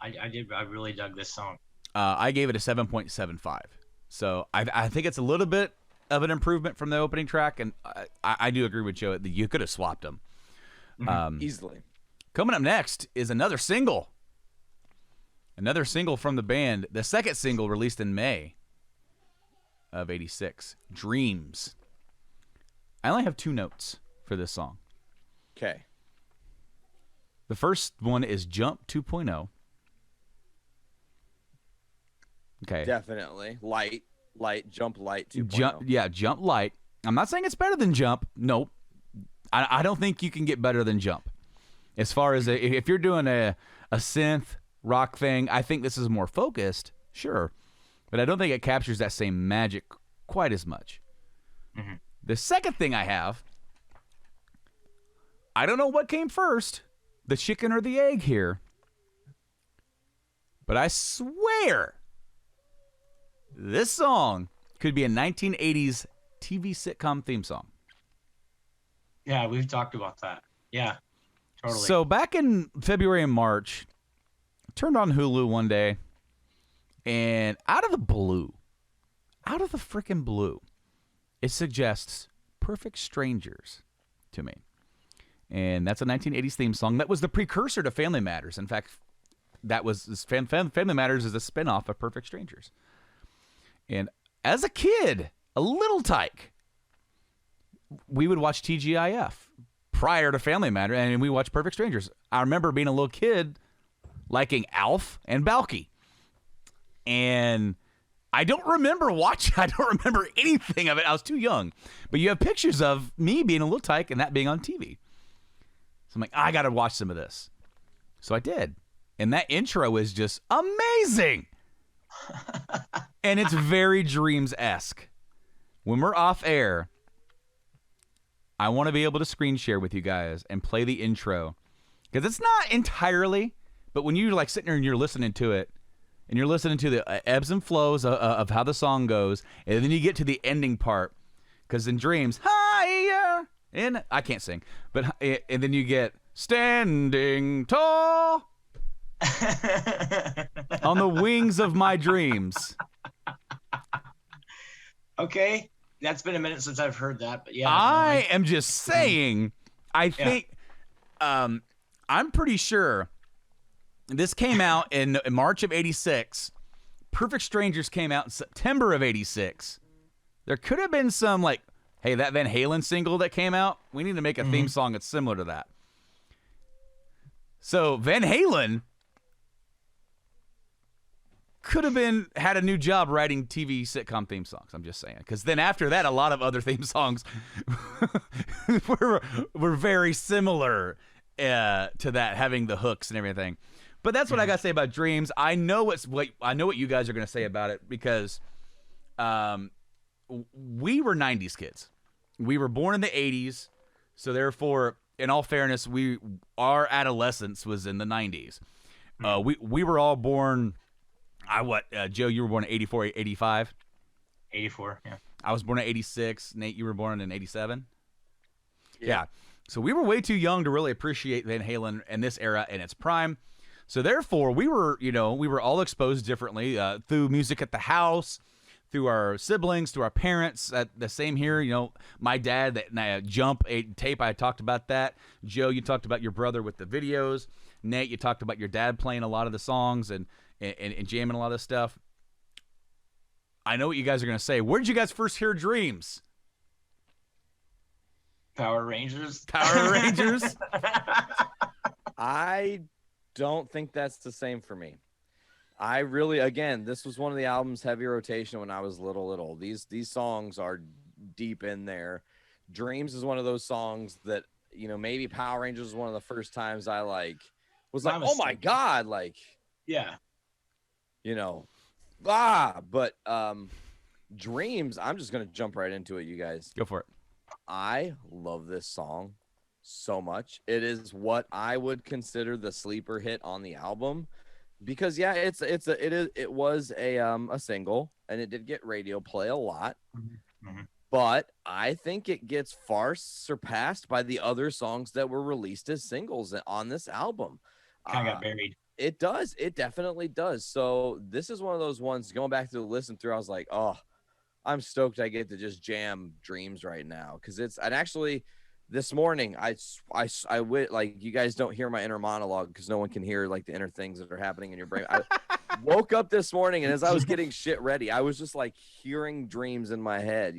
I did. I really dug this song. I gave it a 7.75. So I think it's a little bit of an improvement from the opening track, and I do agree with Joe that you could have swapped them. Easily. Coming up next is another single. Another single from the band. The second single released in May of 86. Dreams. I only have 2 notes for this song. Okay. The first one is Jump 2.0. Okay. Definitely. Light, Jump Light 2.0. Jump Light. I'm not saying it's better than Jump. Nope. I don't think you can get better than Jump. As far as if you're doing a synth rock thing, I think this is more focused, sure. But I don't think it captures that same magic quite as much. The second thing I have, I don't know what came first, the chicken or the egg here. But I swear, this song could be a 1980s TV sitcom theme song. Yeah, we've talked about that. Yeah, totally. So back in February and March, I turned on Hulu one day, and out of the freaking blue, it suggests Perfect Strangers to me. And that's a 1980s theme song. That was the precursor to Family Matters. In fact, that was Family Matters is a spinoff of Perfect Strangers. And as a kid, a little tyke, we would watch TGIF prior to Family Matter, and we watched Perfect Strangers. I remember being a little kid liking Alf and Balky. And I don't remember anything of it. I was too young. But you have pictures of me being a little tyke and that being on TV. So I'm like, I got to watch some of this. So I did. And that intro is just amazing. And it's very Dreams-esque. When we're off air, I want to be able to screen share with you guys and play the intro. Because it's not entirely, but when you're like sitting there and you're listening to it, and you're listening to the ebbs and flows of how the song goes, and then you get to the ending part, because in Dreams, higher, and I can't sing, but and then you get standing tall on the wings of my dreams. Okay, that's been a minute since I've heard that, but yeah. I am just saying, I think, I'm pretty sure this came out in March of 86. Perfect Strangers came out in September of 86. There could have been some, like, hey, that Van Halen single that came out, we need to make a theme song that's similar to that. So Van Halen could have had a new job writing TV sitcom theme songs. I'm just saying, because then after that, a lot of other theme songs were very similar to that, having the hooks and everything. But that's what I got to say about Dreams. I know what you guys are going to say about it, because we were 90s kids. We were born in the 80s, so therefore, in all fairness, our adolescence was in the 90s. We were all born. Joe, you were born in 84, 85? 84, yeah. I was born in 86. Nate, you were born in 87? Yeah. So we were way too young to really appreciate Van Halen in this era in its prime. So therefore, we were all exposed differently through music at the house, through our siblings, through our parents. The same here. My dad, that Jump tape, I talked about that. Joe, you talked about your brother with the videos. Nate, you talked about your dad playing a lot of the songs and jamming a lot of stuff. I know what you guys are going to say. Where did you guys first hear Dreams? Power Rangers. Power Rangers? I don't think that's the same for me. I really, again, this was one of the albums heavy rotation when I was little. These songs are deep in there. Dreams is one of those songs that, maybe Power Rangers was one of the first times I was like, oh my God, yeah. But Dreams, I'm just going to jump right into it, you guys. Go for it. I love this song so much. It is what I would consider the sleeper hit on the album, because it was a single, and it did get radio play a lot. But I think it gets far surpassed by the other songs that were released as singles on this album. Kind of got buried. It does. It definitely does. So this is one of those ones, going back to the listen through, I was like, oh, I'm stoked I get to just jam Dreams right now. And actually this morning, I you guys don't hear my inner monologue because no one can hear the inner things that are happening in your brain. I woke up this morning, and as I was getting shit ready, I was just hearing Dreams in my head,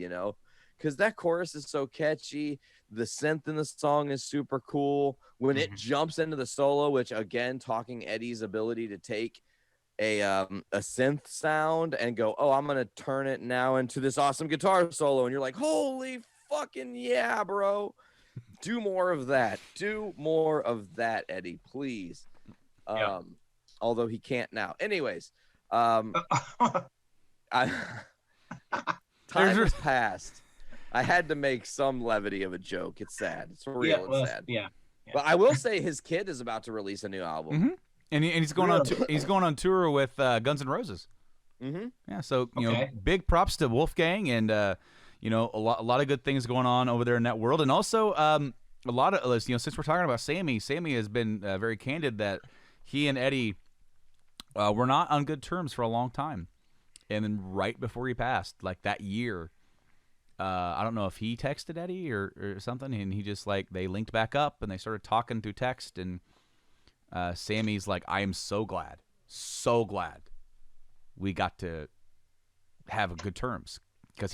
because that chorus is so catchy. The synth in the song is super cool. When it jumps into the solo, which, again, talking Eddie's ability to take a synth sound and go, oh, I'm going to turn it now into this awesome guitar solo. And you're like, holy fucking yeah, bro. Do more of that. Do more of that, Eddie, please. Although he can't now. Anyways, time has passed. I had to make some levity of a joke. It's sad. It's real. It's sad. Yeah. But I will say his kid is about to release a new album. And he's going on tour with Guns N' Roses. Yeah. So big props to Wolfgang, and a lot of good things going on over there in that world, and also a lot of since we're talking about Sammy has been very candid that he and Eddie were not on good terms for a long time, and then right before he passed, that year. I don't know if he texted Eddie or something, and he just they linked back up and they started talking through text, and Sammy's like, I am so glad we got to have good terms, because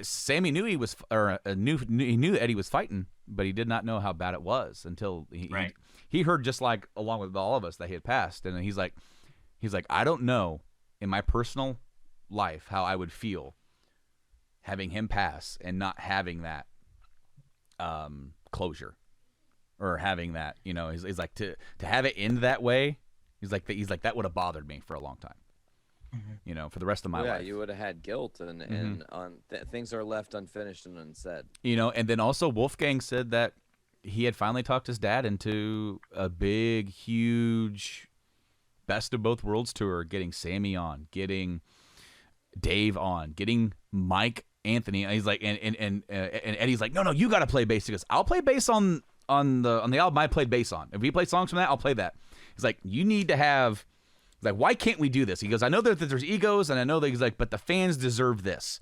Sammy knew he knew Eddie was fighting, but he did not know how bad it was until he heard, just along with all of us, that he had passed, and he's like, I don't know in my personal life how I would feel having him pass and not having that closure, or having that, he's like, to have it end that way. He's like that would have bothered me for a long time. you know, for the rest of my Yeah, life. you would have had guilt and things are left unfinished and unsaid. You know, and then also Wolfgang said that he had finally talked his dad into a big, huge best of both worlds tour, getting Sammy on, getting Dave on, getting Mike Anthony. He's like, and Eddie's like, no, you got to play bass. He goes, I'll play bass on the album I played bass on. If we play songs from that, I'll play that. He's like, you need to have. He's like, why can't we do this? He goes, I know that there's egos, and I know that he's like, but the fans deserve this.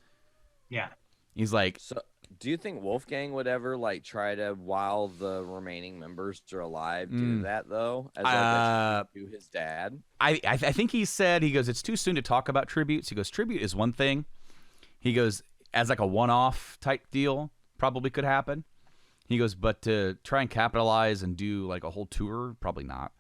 Yeah. He's like, So, do you think Wolfgang would ever like try to, while the remaining members are alive, do that though, as like a tribute to his dad? I think he said, he goes, it's too soon to talk about tributes. He goes, tribute is one thing. He goes, as like a one-off type deal, probably could happen. He goes, but to try and capitalize and do like a whole tour, probably not.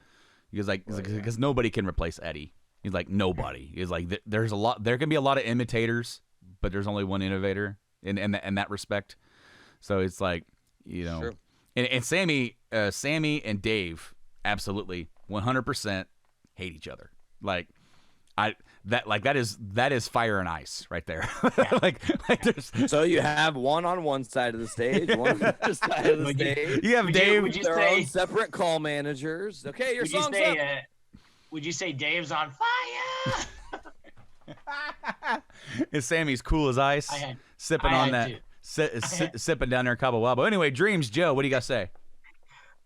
He goes, like, because nobody can replace Eddie. He's like, nobody. He's like, there can be a lot of imitators, but there's only one innovator in that respect. So it's like, you know, True. and Sammy and Dave absolutely 100% hate each other. Like, that is fire and ice right there. like there's. So you have one on one side of the stage, one on the other side of the stage. You have Dave. Would you Their say own separate call managers. Okay, your would you song's say, up. would you say Dave's on fire? And Sammy's cool as ice, sipping I on had that, sipping down there in Cabo Wabo. Anyway, Dreams, Joe, what do you got to say?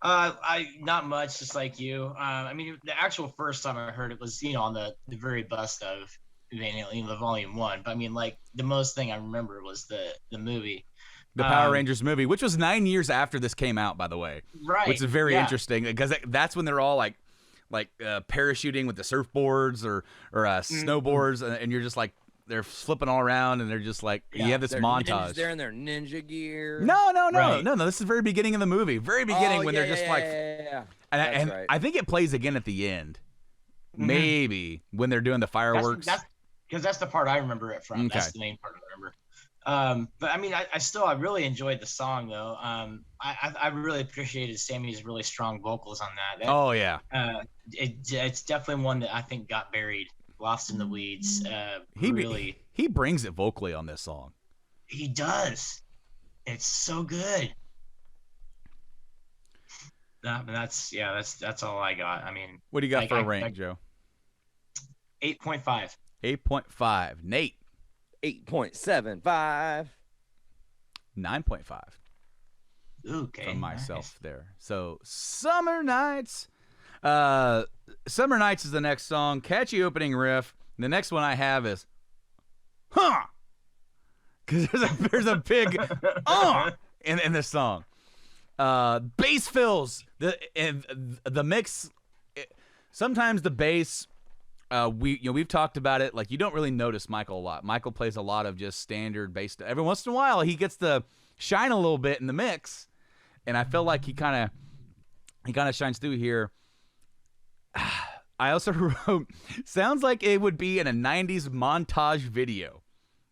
I not much, just like you. I mean, the actual first time I heard it was, you know, on the very bust of Van Halen, the Volume 1. But I mean, like, the most thing I remember was the movie. The Power Rangers movie, which was 9 years after this came out, by the way. Right. Which is very interesting because that's when they're all like parachuting with the surfboards or snowboards, and you're just like, they're flipping all around, and they're just like, you have this montage. They're in their ninja gear. No. Right. This is the very beginning of the movie. Very beginning when they're just like. Yeah. And right. I think it plays again at the end. Maybe when they're doing the fireworks. Because that's the part I remember it from. Okay. That's the main part I remember. But I mean, I really enjoyed the song though. I really appreciated Sammy's really strong vocals on that. Oh yeah. It's definitely one that I think got buried, lost in the weeds. He brings it vocally on this song. He does. It's so good. That's all I got. I mean, What do you got for a rank, Joe? 8.5. 8.5. Nate. 8.75. 9.5. Okay. From myself there. So Summer Nights. Summer Nights is the next song. Catchy opening riff. The next one I have is because there's a big in this song. Bass fills the mix. Sometimes the bass, we've talked about it. Like, you don't really notice Michael a lot. Michael plays a lot of just standard bass. Every once in a while, he gets to shine a little bit in the mix, and I feel like he kind of shines through here. I also wrote, sounds like it would be in a 90s montage video,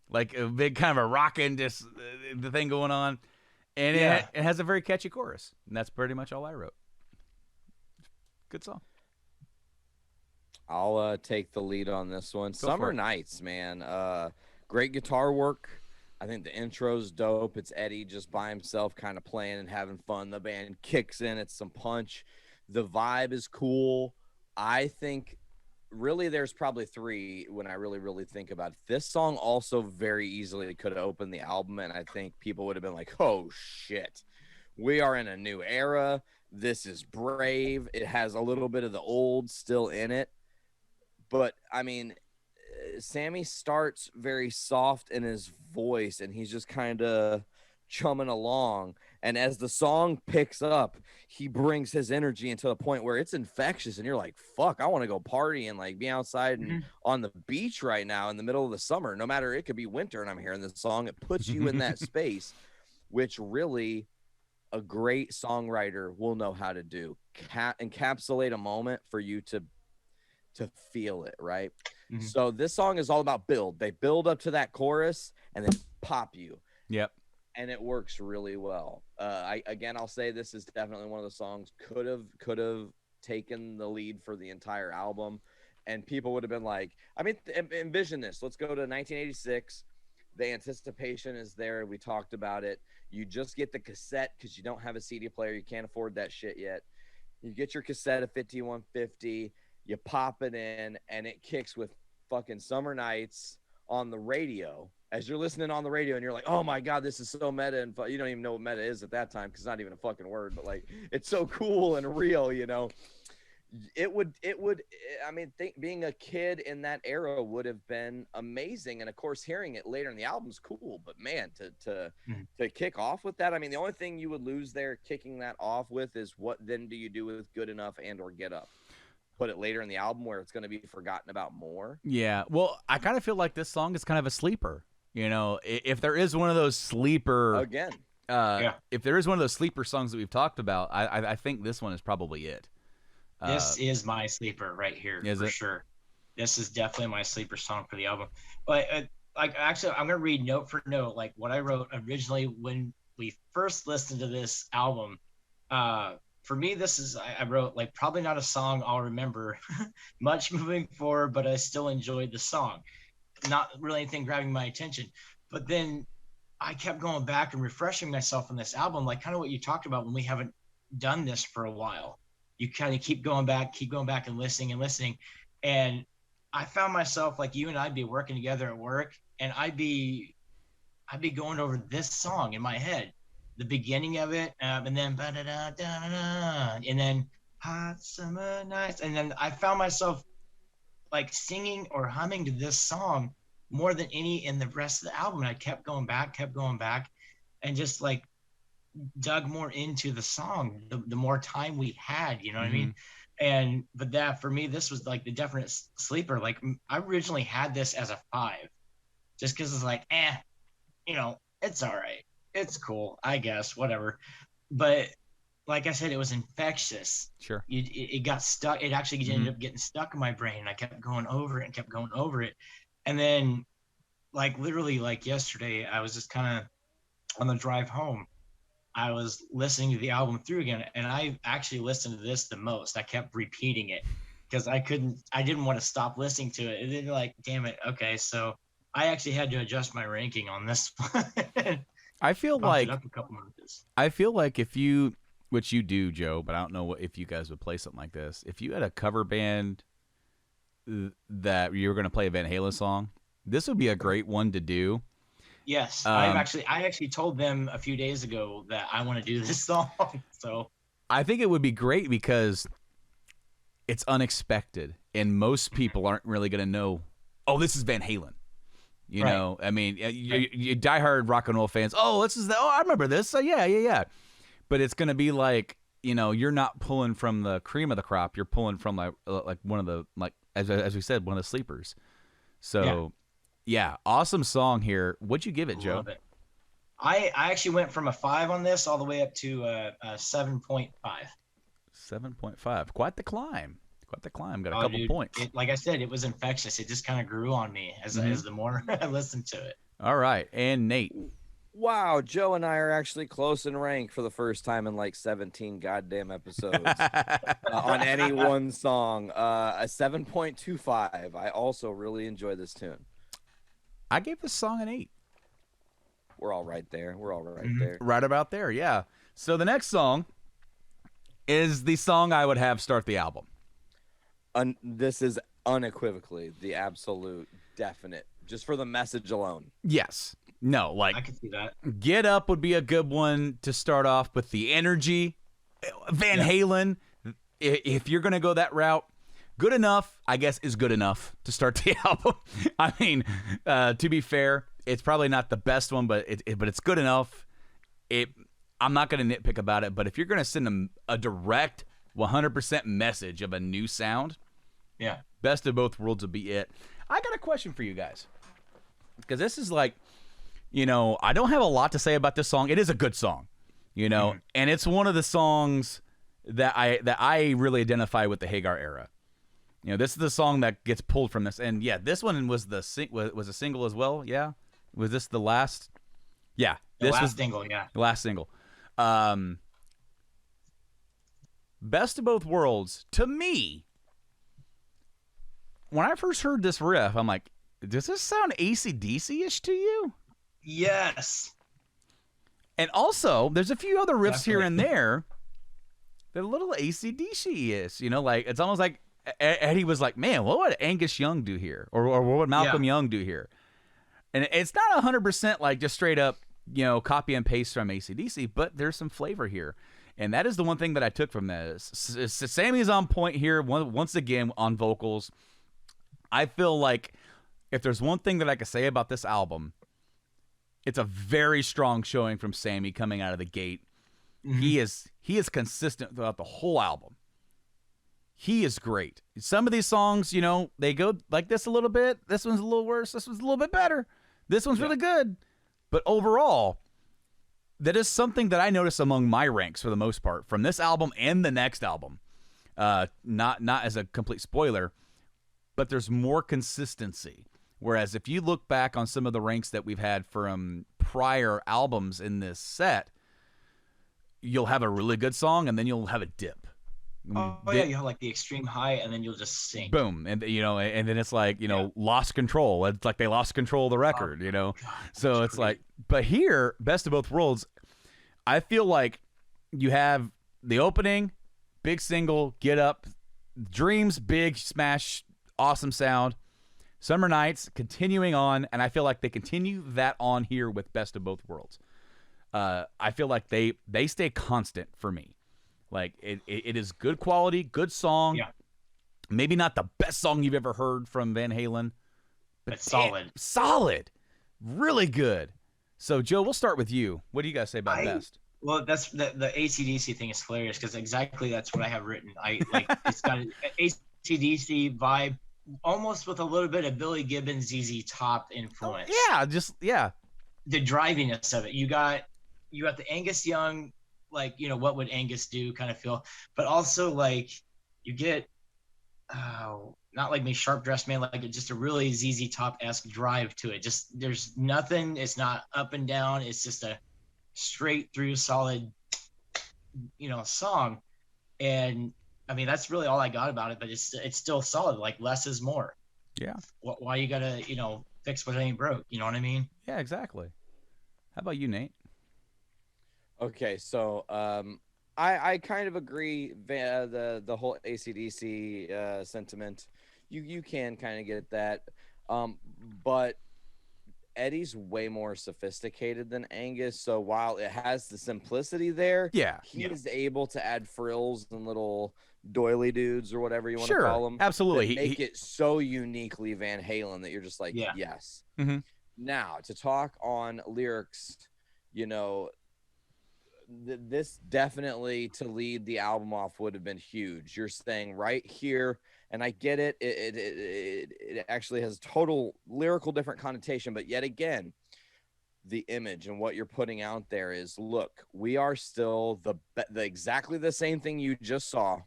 like a big kind of a rockin' just the thing going on. And it has a very catchy chorus. And that's pretty much all I wrote. Good song. I'll take the lead on this one. Summer Nights, man. Great guitar work. I think the intro's dope. It's Eddie just by himself kind of playing and having fun. The band kicks in. It's some punch. The vibe is cool. I think really there's probably three when I really think about it. This song also very easily could have opened the album, and I think people would have been like, oh shit, we are in a new era. This is brave. It has a little bit of the old still in it, but I mean, Sammy starts very soft in his voice, and he's just kind of chumming along, and as the song picks up, he brings his energy into a point where it's infectious, and you're like, fuck, I want to go party and like be outside and on the beach right now in the middle of the summer, no matter, it could be winter and I'm hearing this song. It puts you in that space, which really a great songwriter will know how to do. Encapsulate a moment for you to feel it, right? So this song is all about build. They build up to that chorus and then pop you. Yep. And it works really well. I'll say this is definitely one of the songs could have taken the lead for the entire album. and people would have been like, I mean, envision this. Let's go to 1986. The anticipation is there. We talked about it. You just get the cassette because you don't have a CD player. You can't afford that shit yet. You get your cassette of 5150. You pop it in, and it kicks with fucking Summer Nights on the radio. As you're listening on the radio, and you're like, "Oh my god, this is so meta!" And you don't even know what meta is at that time because it's not even a fucking word. But like, it's so cool and real, you know. It would. I mean, being a kid in that era would have been amazing. And of course, hearing it later in the album's cool. But man, to kick off with that, I mean, the only thing you would lose there kicking that off with is what then do you do with Good Enough and or Get Up? Put it later in the album where it's going to be forgotten about more. Yeah. Well, I kind of feel like this song is kind of a sleeper. You know, if there is one of those sleeper again, if there is one of those sleeper songs that we've talked about, I think this one is probably it. This is my sleeper right here for sure. This is definitely my sleeper song for the album. But like, actually, I'm gonna read note for note like what I wrote originally when we first listened to this album. For me, this is I wrote like probably not a song I'll remember much moving forward, but I still enjoyed the song. Not really anything grabbing my attention. But then I kept going back and refreshing myself on this album, like kind of what you talked about when we haven't done this for a while. You kind of keep going back and listening. And I found myself like you and I'd be working together at work, and I'd be going over this song in my head, the beginning of it, and then and then hot summer nights, and then I found myself like singing or humming to this song more than any in the rest of the album. And I kept going back, and just like dug more into the song the more time we had, you know what I mean? But that for me, this was like the definite sleeper. Like I originally had this as a 5 just because it's like, you know, it's all right, it's cool, I guess, whatever. But like I said, it was infectious. Sure. It got stuck. It actually ended up getting stuck in my brain. I kept going over it. And then like literally like yesterday, I was just kind of on the drive home, I was listening to the album through again, and I actually listened to this the most. I kept repeating it because I didn't want to stop listening to it. And then like, damn it. Okay. So I actually had to adjust my ranking on this one. I feel like up a couple notches. if you, which you do, Joe, but I don't know if you guys would play something like this. If you had a cover band that you were going to play a Van Halen song, this would be a great one to do. Yes, I actually told them a few days ago that I want to do this song. So I think it would be great because it's unexpected, and most people aren't really going to know, oh, this is Van Halen. You know, I mean, you diehard rock and roll fans. Oh, I remember this. Yeah. But it's going to be like, you know, you're not pulling from the cream of the crop. You're pulling from like one of the, like, as we said, one of the sleepers. So, yeah, awesome song here. What'd you give it, Joe? Love it. I actually went from a 5 on this all the way up to a 7.5. 7.5. Quite the climb. Got a couple points. Like I said, it was infectious. It just kind of grew on me as the more I listened to it. All right. And Nate. Wow, Joe and I are actually close in rank for the first time in like 17 goddamn episodes on any one song. A 7.25. I also really enjoy this tune. I gave this song an 8. We're all right there. Right about there, yeah. So the next song is the song I would have start the album. This is unequivocally the absolute definite, just for the message alone. Yes. No, like I can see that. Get Up would be a good one to start off with the energy. Van Halen, if you're going to go that route, Good Enough, I guess, is good enough to start the album. I mean, to be fair, it's probably not the best one, but it's good enough. I'm not going to nitpick about it, but if you're going to send them a direct 100% message of a new sound, Best of Both Worlds would be it. I got a question for you guys, because this is like, you know, I don't have a lot to say about this song. It is a good song, you know, and it's one of the songs that I really identify with the Hagar era. You know, this is the song that gets pulled from this, and this one was a single as well. Yeah, was this the last? Yeah, this was single. Yeah, the last single. Best of Both Worlds, to me, when I first heard this riff, I'm like, does this sound AC/DC-ish to you? Yes. And also, there's a few other riffs here and Definitely. there that are a little AC/DC-ish. Like it's almost like Eddie was like, man, what would Angus Young do here? Or what would Malcolm Young do here? And it's not 100% like just straight up, copy and paste from AC/DC, but there's some flavor here. And that is the one thing that I took from this. Sammy's on point here once again on vocals. I feel like if there's one thing that I could say about this album, it's a very strong showing from Sammy coming out of the gate. Mm-hmm. He is consistent throughout the whole album. He is great. Some of these songs, they go like this a little bit. This one's a little worse. This one's a little bit better. This one's really good. But overall, that is something that I notice among my ranks for the most part from this album and the next album. Not as a complete spoiler, but there's more consistency. Whereas if you look back on some of the ranks that we've had from prior albums in this set, you'll have a really good song and then you'll have a dip. Oh yeah, you have like the extreme high, and then you'll just sink. Boom, and and then it's like lost control. It's like they lost control of the record, God, so it's great. Like, but here, Best of Both Worlds, I feel like you have the opening, big single, Get Up, Dreams, big smash, awesome sound, Summer Nights, continuing on, and I feel like they continue that on here with Best of Both Worlds. I feel like they stay constant for me. Like, it is good quality, good song. Yeah. Maybe not the best song you've ever heard from Van Halen, but solid. Solid. Really good. So, Joe, we'll start with you. What do you guys say about Best? Well, that's the AC/DC thing is hilarious because exactly that's what I have written. It's got an AC/DC vibe, almost with a little bit of Billy Gibbons, ZZ Top influence. Oh, yeah, the driviness of it. You got the Angus Young, like, what would Angus do kind of feel, but also like you get not like me Sharp Dressed Man, like just a really ZZ Top-esque drive to it. Just there's nothing, it's not up and down, it's just a straight through solid song. And I mean that's really all I got about it, but it's still solid. Like less is more. Yeah. Why you gotta fix what ain't broke, you know what I mean? Yeah, exactly. How about you, Nate? Okay, so I kind of agree the whole AC/DC sentiment. You can kind of get that, but Eddie's way more sophisticated than Angus. So while it has the simplicity there, he is able to add frills and little doily dudes or whatever you want to call them. Absolutely, make it so uniquely Van Halen that you're just like, yes. Mm-hmm. Now to talk on lyrics, this definitely to lead the album off would have been huge. You're saying right here, and I get it. It actually has total lyrical different connotation, but yet again, the image and what you're putting out there is, look, we are still the exactly the same thing you just saw,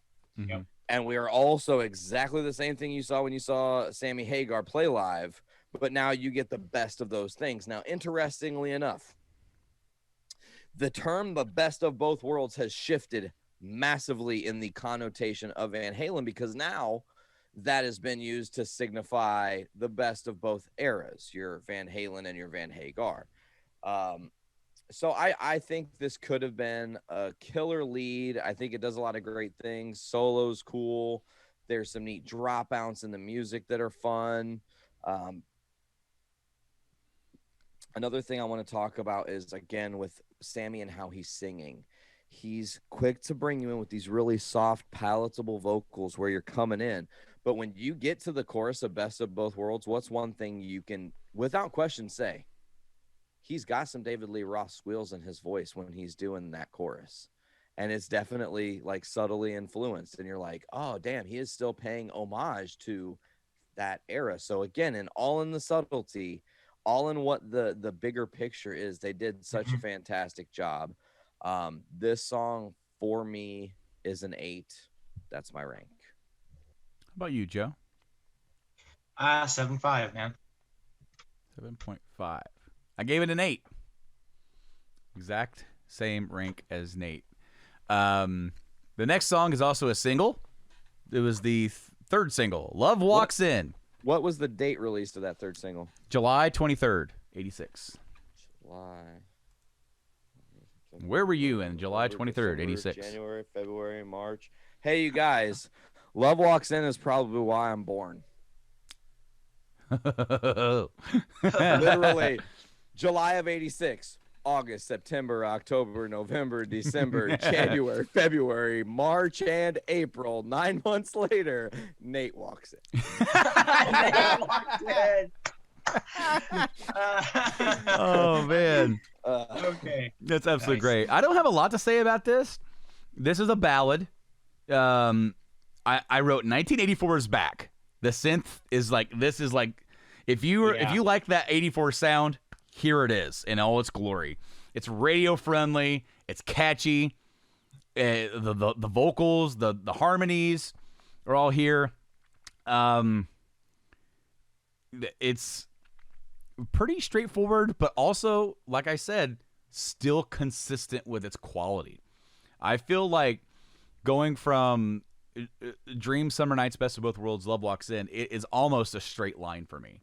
and we are also exactly the same thing you saw when you saw Sammy Hagar play live. But now you get the best of those things. Now, interestingly enough, the term the best of both worlds has shifted massively in the connotation of Van Halen because now that has been used to signify the best of both eras, your Van Halen and your Van Hagar. So I think this could have been a killer lead. I think it does a lot of great things. Solo's cool. There's some neat dropouts in the music that are fun. Another thing I want to talk about is, again, with Sammy and how he's singing. He's quick to bring you in with these really soft, palatable vocals where you're coming in. But when you get to the chorus of Best of Both Worlds, what's one thing you can, without question, say? He's got some David Lee Roth squeals in his voice when he's doing that chorus. And it's definitely, like, subtly influenced. And you're like, oh, damn, he is still paying homage to that era. So, again, all in the subtlety, all in what the bigger picture is, they did such a fantastic job. This song for me is an 8. That's my rank. How about you, Joe? 7.5, man. 7.5. I gave it an 8. Exact same rank as Nate. The next song is also a single. It was the Third single, Love Walks In. What was the date released of that third single? July 23rd, 86. July. Where were you in July 23rd, 86? January, February, March. Hey, you guys. Love Walks In is probably why I'm born. Literally, July of 86. August, September, October, November, December, January, February, March, and April. 9 months later, Nate walks in. Oh, man. Okay. That's absolutely Nice. great. I don't have a lot to say about this. This is a ballad. I wrote 1984 is back. The synth is like, this is like, if you like that 84 sound, here it is in all its glory. It's radio friendly. It's catchy. The vocals, the harmonies are all here. It's pretty straightforward, but also, like I said, still consistent with its quality. I feel like going from Dream, Summer Nights, Best of Both Worlds, Love Walks In, it is almost a straight line for me.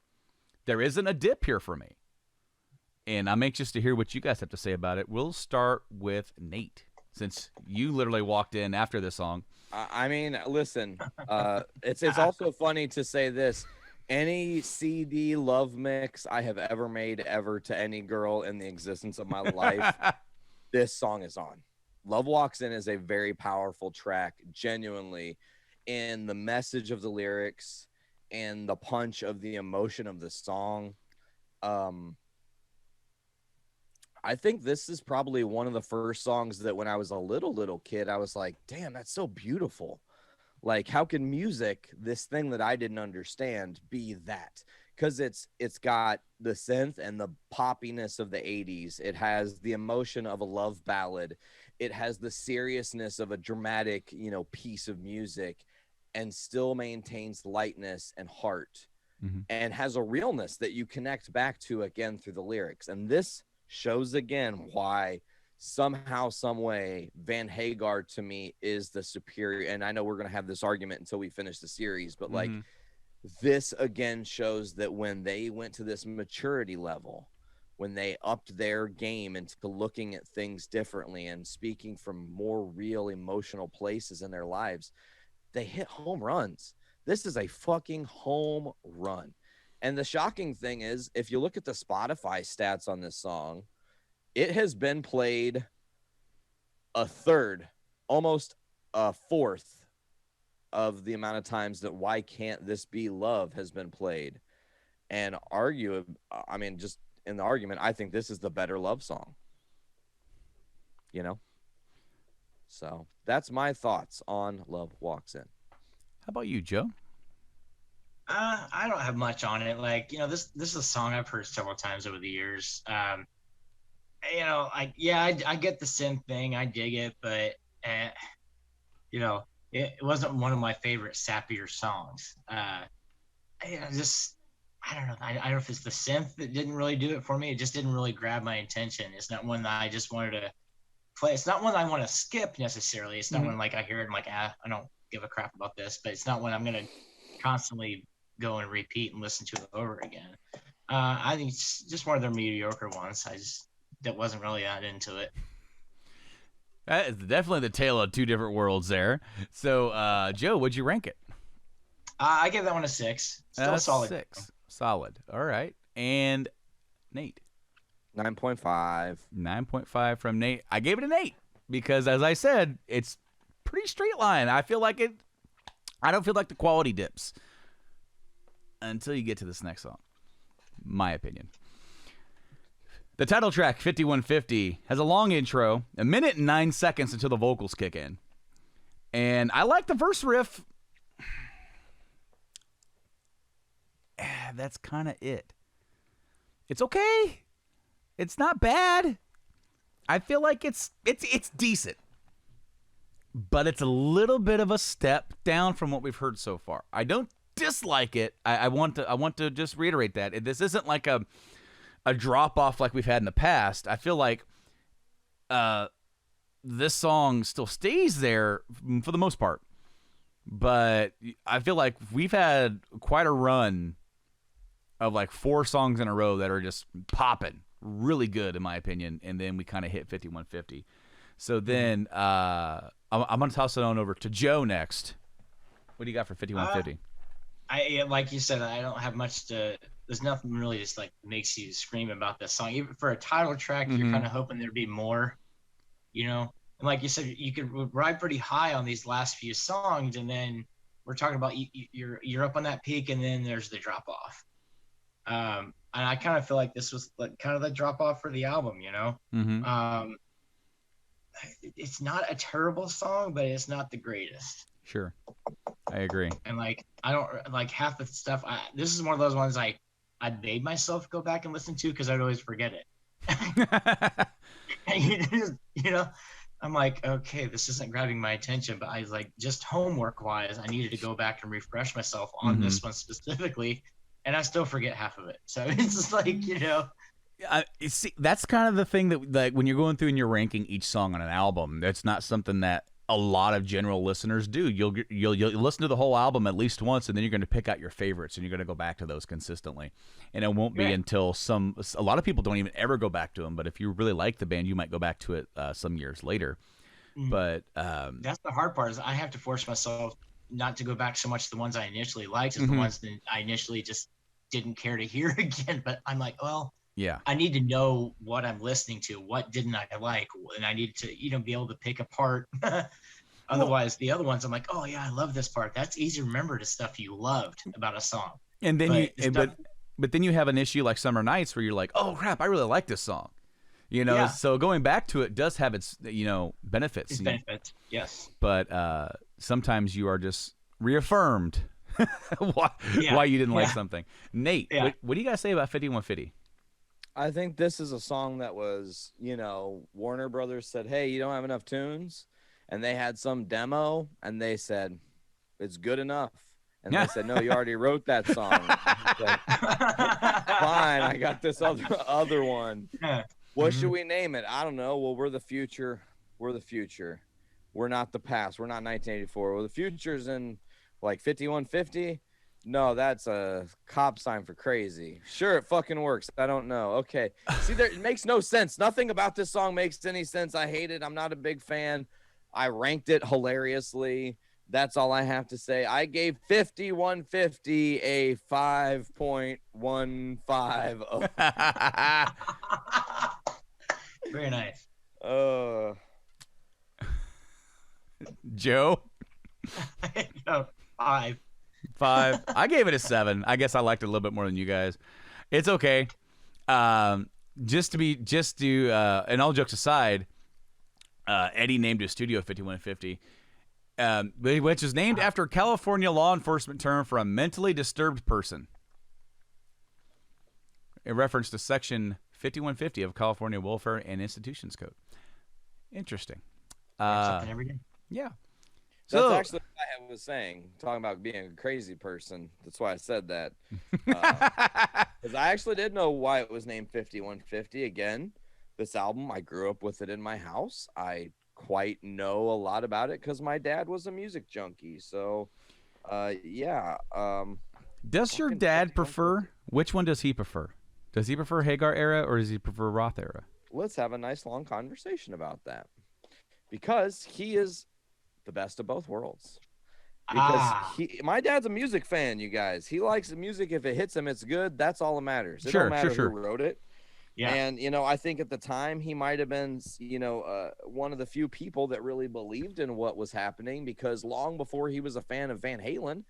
There isn't a dip here for me. And I'm anxious to hear what you guys have to say about it. We'll start with Nate, since you literally walked in after this song. I mean, listen, it's also funny to say this. Any CD love mix I have ever made ever to any girl in the existence of my life, this song is on. Love Walks In is a very powerful track, genuinely, in the message of the lyrics and the punch of the emotion of the song. I think this is probably one of the first songs that when I was a little kid, I was like, damn, that's so beautiful. Like, how can music, this thing that I didn't understand, be that? Because it's got the synth and the poppiness of the 80s. It has the emotion of a love ballad. It has the seriousness of a dramatic, piece of music, and still maintains lightness and heart, and has a realness that you connect back to again through the lyrics. And this shows again why somehow, some way, Van Hagar to me is the superior. And I know we're going to have this argument until we finish the series, but like this again shows that when they went to this maturity level, when they upped their game into looking at things differently and speaking from more real emotional places in their lives, they hit home runs. This is a fucking home run. And the shocking thing is, if you look at the Spotify stats on this song, it has been played a third, almost a fourth of the amount of times that Why Can't This Be Love has been played. And just in the argument, I think this is the better love song. So that's my thoughts on Love Walks In. How about you, Joe? I don't have much on it. Like, this is a song I've heard several times over the years. I get the synth thing. I dig it, but it wasn't one of my favorite sappier songs. I don't know. I don't know if it's the synth that didn't really do it for me. It just didn't really grab my attention. It's not one that I just wanted to play. It's not one I want to skip necessarily. It's not one like I hear it and I'm like, I don't give a crap about this, but it's not one I'm going to constantly go and repeat and listen to it over again. I think it's just one of their mediocre ones. That wasn't really that into it. That is definitely the tale of two different worlds there. So, Joe, would you rank it? I give that one a 6. Still solid. 6. Solid. All right. And Nate? 9.5. 9.5 from Nate. I gave it an 8 because, as I said, it's pretty straight line. I don't feel like the quality dips until you get to this next song. My opinion. The title track, 5150, has a long intro, 1 minute and 9 seconds until the vocals kick in. And I like the verse riff. That's kind of it. It's okay. It's not bad. I feel like it's decent. But it's a little bit of a step down from what we've heard so far. I don't dislike it. I want to just reiterate that. This isn't like a drop off like we've had in the past. I feel like this song still stays there for the most part. but I feel like we've had quite a run of like 4 songs in a row that are just popping, really good in my opinion, and then we kind of hit 5150. So then I'm gonna toss it on over to Joe next. What do you got for 5150? Like you said, I don't have much to. There's nothing really just like makes you scream about this song. Even for a title track, you're kind of hoping there'd be more, you know. And like you said, you could ride pretty high on these last few songs, and then we're talking about you're up on that peak, and then there's the drop off. And I kind of feel like this was like kind of the drop off for the album, you know. It's not a terrible song, but it's not the greatest. Sure, I agree. And like I don't like half the stuff. This is one of those ones I made myself go back and listen to because I'd always forget it. You know, I'm like, okay, this isn't grabbing my attention, but I was like, just homework wise, I needed to go back and refresh myself on this one specifically, and I still forget half of it. So it's just like, you know. See, that's kind of the thing that, like, when you're going through and you're ranking each song on an album, that's not something that a lot of general listeners do. You'll listen to the whole album at least once, and then you're going to pick out your favorites, and you're going to go back to those consistently. And it won't be until a lot of people don't even ever go back to them. But if you really like the band, you might go back to it some years later. But that's the hard part, is I have to force myself not to go back so much to the ones I initially liked as the ones that I initially just didn't care to hear again. But I'm like, well, yeah, I need to know what I'm listening to, what didn't I like, and I need to, you know, be able to pick apart. Otherwise, the other ones, I'm like, oh yeah, I love this part. That's easy to remember, the stuff you loved about a song. And then but then you have an issue like Summer Nights where you're like, oh crap, I really like this song. You know, so going back to it does have its, you know, benefits. Its benefits, yes. But sometimes you are just reaffirmed why you didn't like something. Nate, what do you guys say about 5150? I think this is a song that was, you know, Warner Brothers said, hey, you don't have enough tunes. And they had some demo, and they said, it's good enough. And they said, no, you already wrote that song. Like, fine, I got this other one. What should we name it? I don't know. Well, we're the future. We're the future. We're not the past. We're not 1984. Well, the future's in, like, 5150. No, that's a cop sign for crazy. Sure, it fucking works. I don't know. Okay. See, it makes no sense. Nothing about this song makes any sense. I hate it. I'm not a big fan. I ranked it hilariously. That's all I have to say. I gave 5150 a 5.15. Very nice. Joe? No, 5. 5. I gave it a 7. I guess I liked it a little bit more than you guys. It's okay. And all jokes aside, Eddie named his studio 5150, which is named after a California law enforcement term for a mentally disturbed person. In reference to Section 5150 of California Welfare and Institutions Code. Interesting. Something every day. Yeah. That's actually what I was saying, talking about being a crazy person. That's why I said that. Because I actually did know why it was named 5150. Again, this album, I grew up with it in my house. I quite know a lot about it because my dad was a music junkie. So, yeah. Does your dad prefer? Which one does he prefer? Does he prefer Hagar era or does he prefer Roth era? Let's have a nice long conversation about that. Because he is the best of both worlds. Because my dad's a music fan, you guys. He likes the music. If it hits him, it's good. That's all that matters. It don't matter who wrote it. Yeah. And, you know, I think at the time he might have been, you know, one of the few people that really believed in what was happening, because long before he was a fan of Van Halen,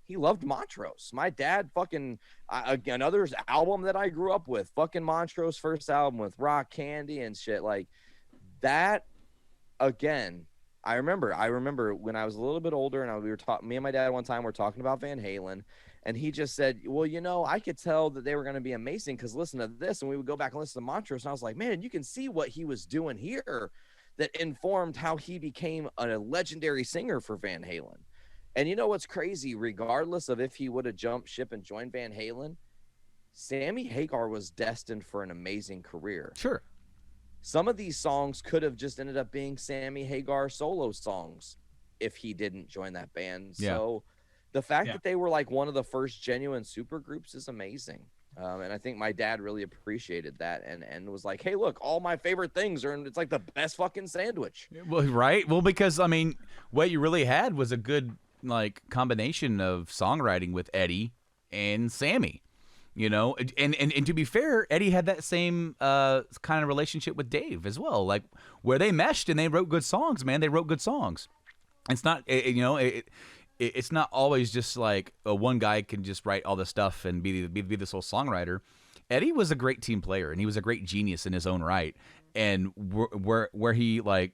he loved Montrose. My dad fucking, another album that I grew up with, fucking Montrose first album with Rock Candy and shit like that. Again, I remember when I was a little bit older and we were talking, me and my dad one time were talking about Van Halen, and he just said, well, you know, I could tell that they were going to be amazing because listen to this. And we would go back and listen to Montrose. And I was like, man, you can see what he was doing here that informed how he became a legendary singer for Van Halen. And you know what's crazy? Regardless of if he would have jumped ship and joined Van Halen, Sammy Hagar was destined for an amazing career. Sure. Some of these songs could have just ended up being Sammy Hagar solo songs if he didn't join that band. Yeah. So the fact that they were like one of the first genuine super groups is amazing. And I think my dad really appreciated that and was like, hey, look, all my favorite things are, and it's like the best fucking sandwich. Well, right. Well, because I mean, what you really had was a good like combination of songwriting with Eddie and Sammy, you know, and to be fair, Eddie had that same kind of relationship with Dave as well, like where they meshed and they wrote good songs, man. They wrote good songs. It's not, it's not always just like one guy can just write all this stuff and be this whole songwriter. Eddie was a great team player and he was a great genius in his own right. And where he like,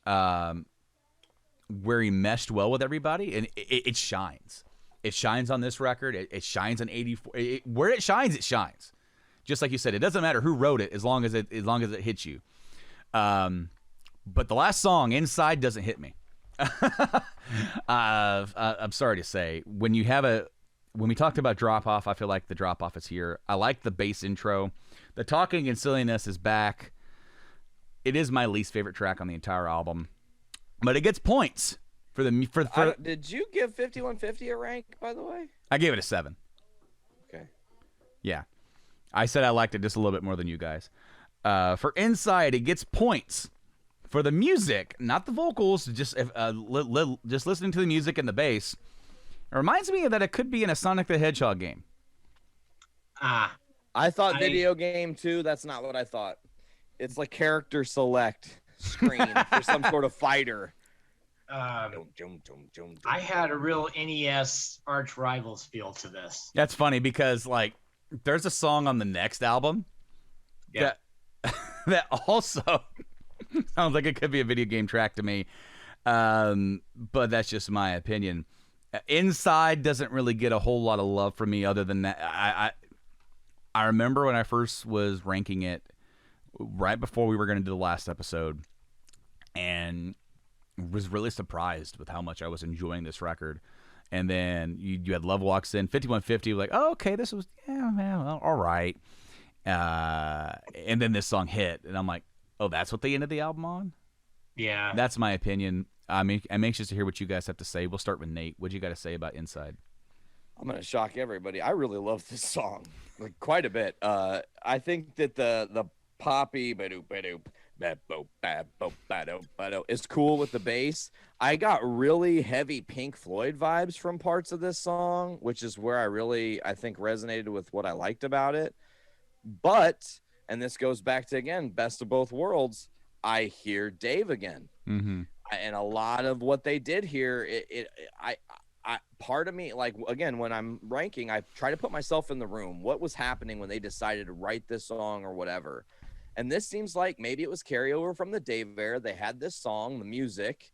where he meshed well with everybody, and it shines. It shines on this record. It shines on 84. Where it shines. Just like you said, it doesn't matter who wrote it as long as it hits you. But the last song, Inside, doesn't hit me. I'm sorry to say, when we talked about Drop Off, I feel like the drop off is here. I like the bass intro. The talking and silliness is back. It is my least favorite track on the entire album, but it gets points for the. Did you give 5150 a rank, by the way? I gave it a 7. Okay. Yeah, I said I liked it just a little bit more than you guys. For Inside, it gets points. For the music, not the vocals, just listening to the music and the bass. It reminds me that it could be in a Sonic the Hedgehog game. I thought video game too. That's not what I thought. It's like character select screen for some sort of fighter. I had a real NES arch rivals feel to this. That's funny because like there's a song on the next album that also sounds like it could be a video game track to me. But that's just my opinion. Inside doesn't really get a whole lot of love from me other than that. I remember when I first was ranking it right before we were going to do the last episode and was really surprised with how much I was enjoying this record. And then you had Love Walks In, 5150, like, oh, okay, this was, all right. And then this song hit, and I'm like, oh, that's what they ended the album on? Yeah. That's my opinion. I'm anxious to hear what you guys have to say. We'll start with Nate. What do you got to say about Inside? I'm going to shock everybody. I really love this song, like quite a bit. I think that the poppy is cool with the bass. I got really heavy Pink Floyd vibes from parts of this song, which is where I think resonated with what I liked about it. But, and this goes back to, again, best of both worlds, I hear Dave again. Mm-hmm. And a lot of what they did here, I part of me, like, again, when I'm ranking, I try to put myself in the room. What was happening when they decided to write this song or whatever? And this seems like maybe it was carryover from the Dave era. They had this song, the music,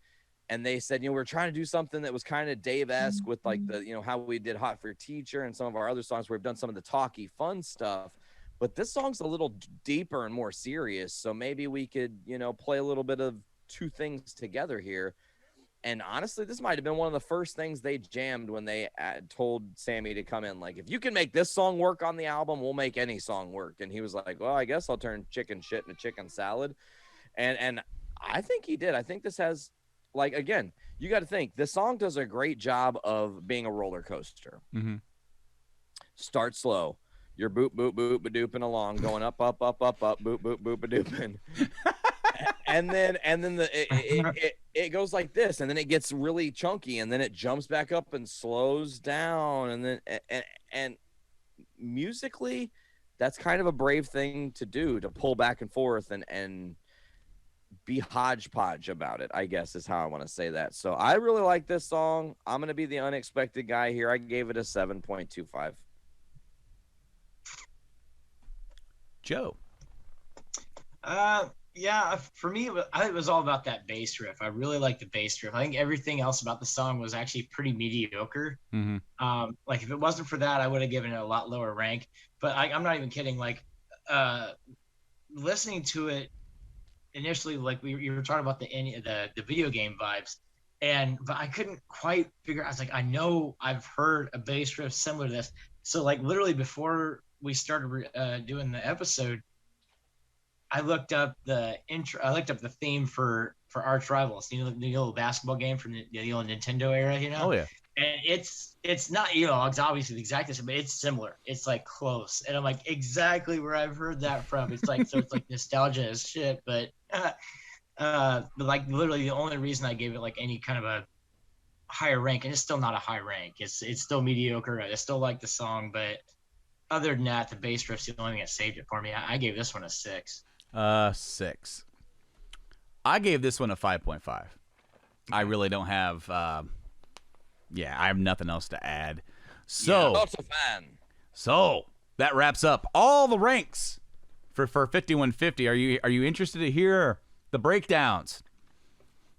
and they said, we're trying to do something that was kind of Dave-esque with like the, how we did Hot for Your Teacher and some of our other songs where we've done some of the talky fun stuff. But this song's a little deeper and more serious. So maybe we could, play a little bit of two things together here. And honestly, this might have been one of the first things they jammed when they told Sammy to come in. Like, if you can make this song work on the album, we'll make any song work. And he was like, well, I guess I'll turn chicken shit into chicken salad. And I think he did. I think this has, like, again, you got to think, this song does a great job of being a roller coaster. Mm-hmm. Start slow. You're boop, boop, boop, ba-dooping along, going up, up, up, up, up, boop, boop, boop, ba-dooping. and then it goes like this, and then it gets really chunky, and then it jumps back up and slows down, and then and musically, that's kind of a brave thing to do, to pull back and forth and be hodgepodge about it, I guess is how I want to say that. So I really like this song. I'm going to be the unexpected guy here. I gave it a 7.25. Joe. Yeah, for me, I think it was all about that bass riff. I really like the bass riff. I think everything else about the song was actually pretty mediocre. Mm-hmm. Like, if it wasn't for that, I would have given it a lot lower rank. But I'm not even kidding. Like, listening to it initially, like you were talking about the video game vibes, but I couldn't quite figure out. I was like, I know I've heard a bass riff similar to this. So, like, literally before we started doing the episode, I looked up the intro. I looked up the theme for Arch Rivals. You know, the old basketball game from the old Nintendo era. You know. Oh yeah. And it's not, you know, it's obviously the exact same, but it's similar. It's like close. And I'm like, exactly where I've heard that from. It's like, so it's like nostalgia as shit. But like literally the only reason I gave it like any kind of a higher rank, and it's still not a high rank. It's still mediocre. I still like the song, but other than that, the bass riff's the only thing that saved it for me. I gave this one a 6. 6. I gave this one a 5.5. I really don't have. I have nothing else to add. So, Not a fan. so that wraps up all the ranks for 5150. Are you interested to hear the breakdowns?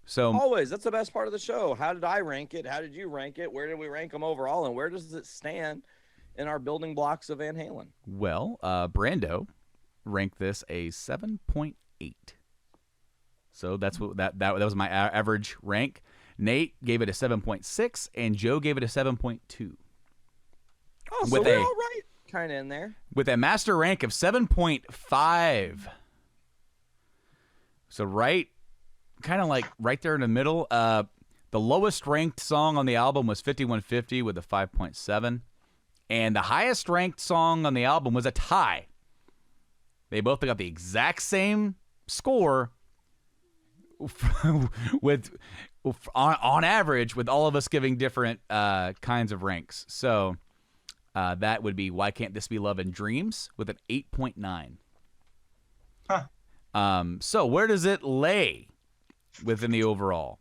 So Always. That's the best part of the show. How did I rank it? How did you rank it? Where did we rank them overall? And where does it stand in our building blocks of Van Halen? well, Brando ranked this a 7.8. So that's what that was my average rank. Nate gave it a 7.6, and Joe gave it a 7.2. Oh, so With we're a- all right. Kind of in there. With a master rank of 7.5. So kind of like right there in the middle. The lowest ranked song on the album was 5150 with a 5.7. And the highest ranked song on the album was a tie. They both got the exact same score with on average, with all of us giving different kinds of ranks. So that would be Why Can't This Be Love and Dreams with an 8.9. So where does it lay within the overall?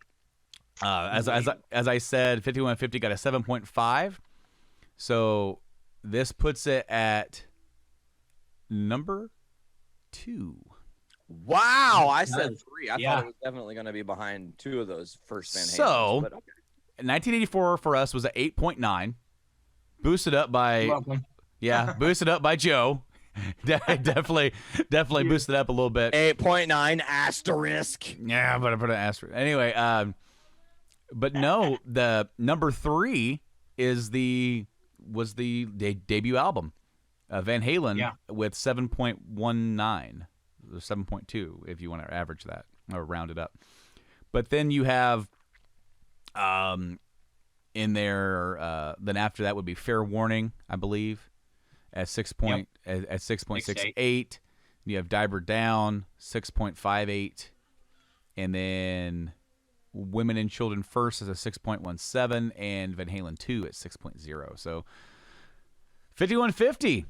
As I said, 5150 got a 7.5. So this puts it at number 2. Wow. I said 3. I Yeah. thought it was definitely going to be behind 2 of those first Van Halen. So- But okay. 1984 for us was an 8.9, boosted up by boosted up by Joe. definitely boosted up a little bit. 8.9 asterisk. Yeah, but I put an asterisk. Anyway, but no, the number 3 was the debut album, Van Halen, with 7.19, or 7.2 if you want to average that or round it up. But then you have in there, then after that would be Fair Warning, I believe, at 6.68. You have Diver Down, 6.58, and then Women and Children First is a 6.17, and Van Halen 2 at 6.0. So 5150,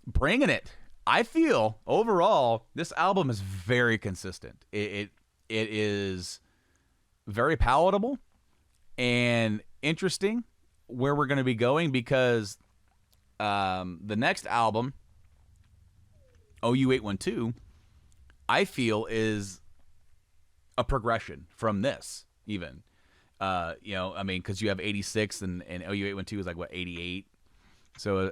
bringing it. I feel overall this album is very consistent. It is very palatable and interesting where we're going to be going, because the next album, OU812, I feel is a progression from this even. Because you have 86 and OU812 is like, what, 88? So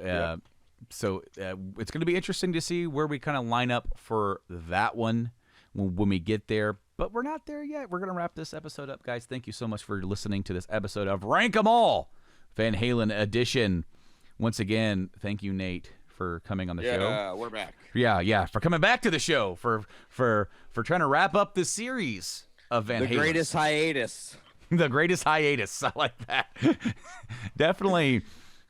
it's going to be interesting to see where we kind of line up for that one when we get there. But we're not there yet. We're going to wrap this episode up, guys. Thank you so much for listening to this episode of Rank 'Em All, Van Halen edition. Once again, thank you, Nate, for coming on the show. Yeah, we're back. Yeah, for coming back to the show, for trying to wrap up this series of Van Halen. The greatest hiatus. The greatest hiatus. I like that. Definitely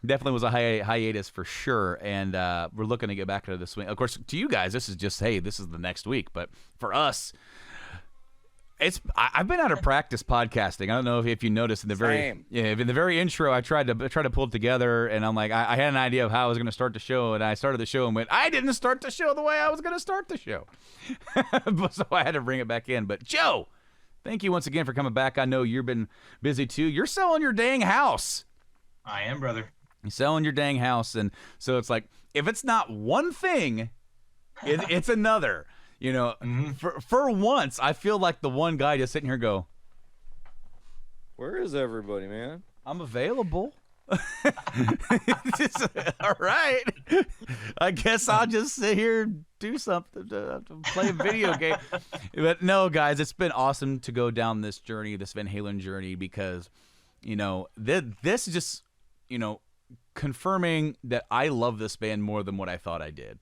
was a hiatus for sure, and we're looking to get back into the swing. Of course, to you guys, this is just, hey, this is the next week. But for us, I've been out of practice podcasting. I don't know if you noticed in the very intro, I tried to pull it together, and I'm like, I had an idea of how I was going to start the show, and I started the show and went, I didn't start the show the way I was going to start the show. So I had to bring it back in. But Joe, thank you once again for coming back. I know you've been busy too. You're selling your dang house. I am, brother. You're selling your dang house, and so it's like, if it's not one thing, it's another. You know, for once, I feel like the one guy just sitting here go, Where is everybody, man? I'm available. All right. I guess I'll just sit here and do something to play a video game. But no, guys, it's been awesome to go down this journey, this Van Halen journey, because, this is just, confirming that I love this band more than what I thought I did.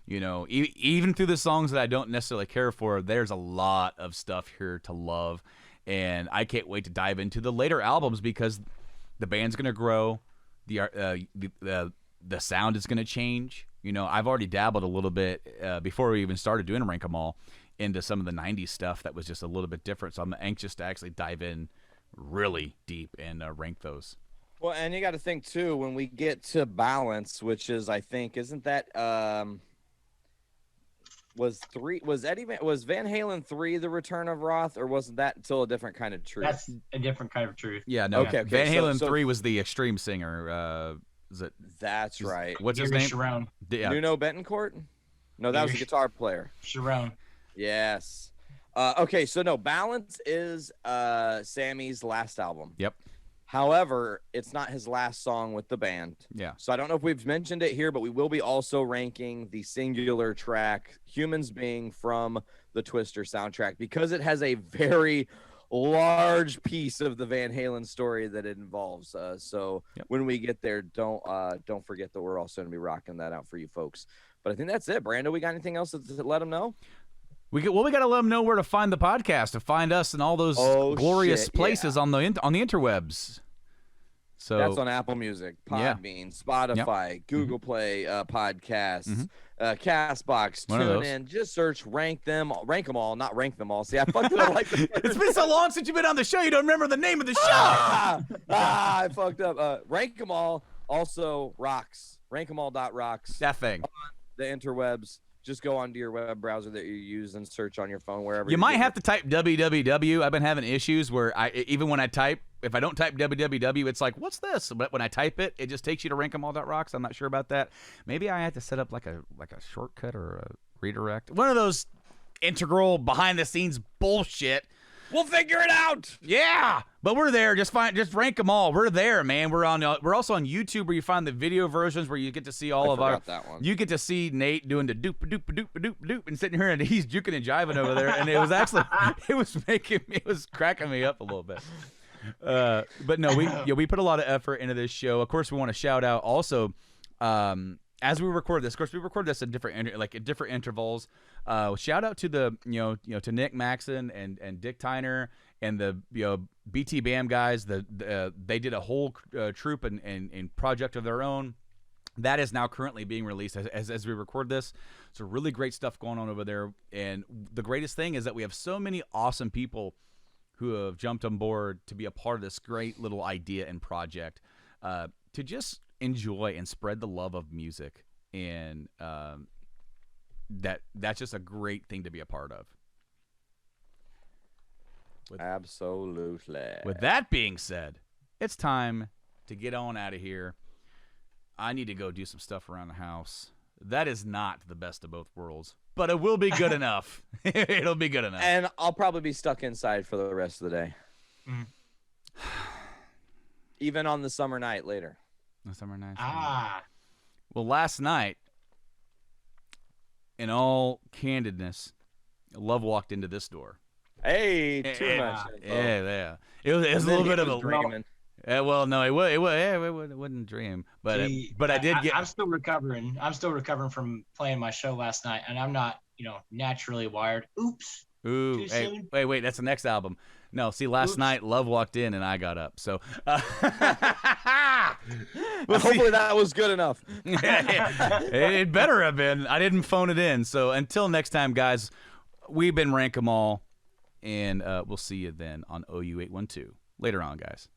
You know, even through the songs that I don't necessarily care for, there's a lot of stuff here to love, and I can't wait to dive into the later albums because the band's gonna grow, the sound is gonna change. You know, I've already dabbled a little bit before we even started doing Rank 'Em All into some of the 90s stuff that was just a little bit different. So I'm anxious to actually dive in really deep and rank those. Well, and you got to think too when we get to Balance, which is I think isn't that was Van Halen 3 the Return of Roth, or wasn't that until a different kind of truth? That's a different kind of truth. Yeah, no. Okay, Van Halen so 3 was the extreme singer. That's right. What's his Gary name? Sharon. Yeah. Nuno Betancourt? No, that was the guitar player. Sharon. Yes. Okay, so no, Balance is Sammy's last album. Yep. However, it's not his last song with the band. Yeah. So I don't know if we've mentioned it here, but we will be also ranking the singular track, Humans Being, from the Twister soundtrack, because it has a very large piece of the Van Halen story that it involves. So when we get there, don't forget that we're also going to be rocking that out for you folks. But I think that's it. Brando, we got anything else to let them know? We got to let them know where to find the podcast, to find us in all those glorious places on the interwebs. So that's on Apple Music, Podbean, Spotify, Google Play Podcasts, Castbox, TuneIn. Just search rank them all, not rank them all. See, I fucked it up like the It's been so long since you've been on the show, you don't remember the name of the show. I fucked up. Rank them all. Also, rocks. Rankemall.rocks. That thing. The interwebs. Just go onto your web browser that you use and search on your phone wherever. You might have to type www. I've been having issues where even when I type, if I don't type www, it's like, what's this? But when I type it, it just takes you to rankemall.rocks. I'm not sure about that. Maybe I had to set up like a shortcut or a redirect. One of those integral behind the scenes bullshit. We'll figure it out. Yeah, but we're there. Just rank them all. We're there, man. We're also on YouTube where you find the video versions where you get to see all of our. That one. You get to see Nate doing the doop doop doop doop doop and sitting here and he's juking and jiving over there, and it was actually it was cracking me up a little bit. But no, we put a lot of effort into this show. Of course, we want to shout out also. As we record this, of course, we record this at different intervals. Shout out to to Nick Maxon and Dick Tyner and the BT Bam guys. They did a whole troop and project of their own that is now currently being released as we record this. So really great stuff going on over there. And the greatest thing is that we have so many awesome people who have jumped on board to be a part of this great little idea and project to just enjoy and spread the love of music, and that's just a great thing to be a part of. Absolutely. With that being said, it's time to get on out of here. I need to go do some stuff around the house. That is not the best of both worlds, but it will be good enough. It'll be good enough. And I'll probably be stuck inside for the rest of the day. Even on the summer night later. The summer night. Well, last night, in all candidness, Love walked into this door. Hey, too much. Yeah. It was a little bit of a dreaming. Well, no, it wasn't a dream, but I did get. I'm still recovering. I'm still recovering from playing my show last night, and I'm not, naturally wired. Oops. Ooh, Too soon? Wait, that's the next album. No, see, last night Love walked in and I got up. So, hopefully that was good enough. It better have been. I didn't phone it in. So until next time, guys, we've been Rank 'Em All, and we'll see you then on OU 812. Later on, guys.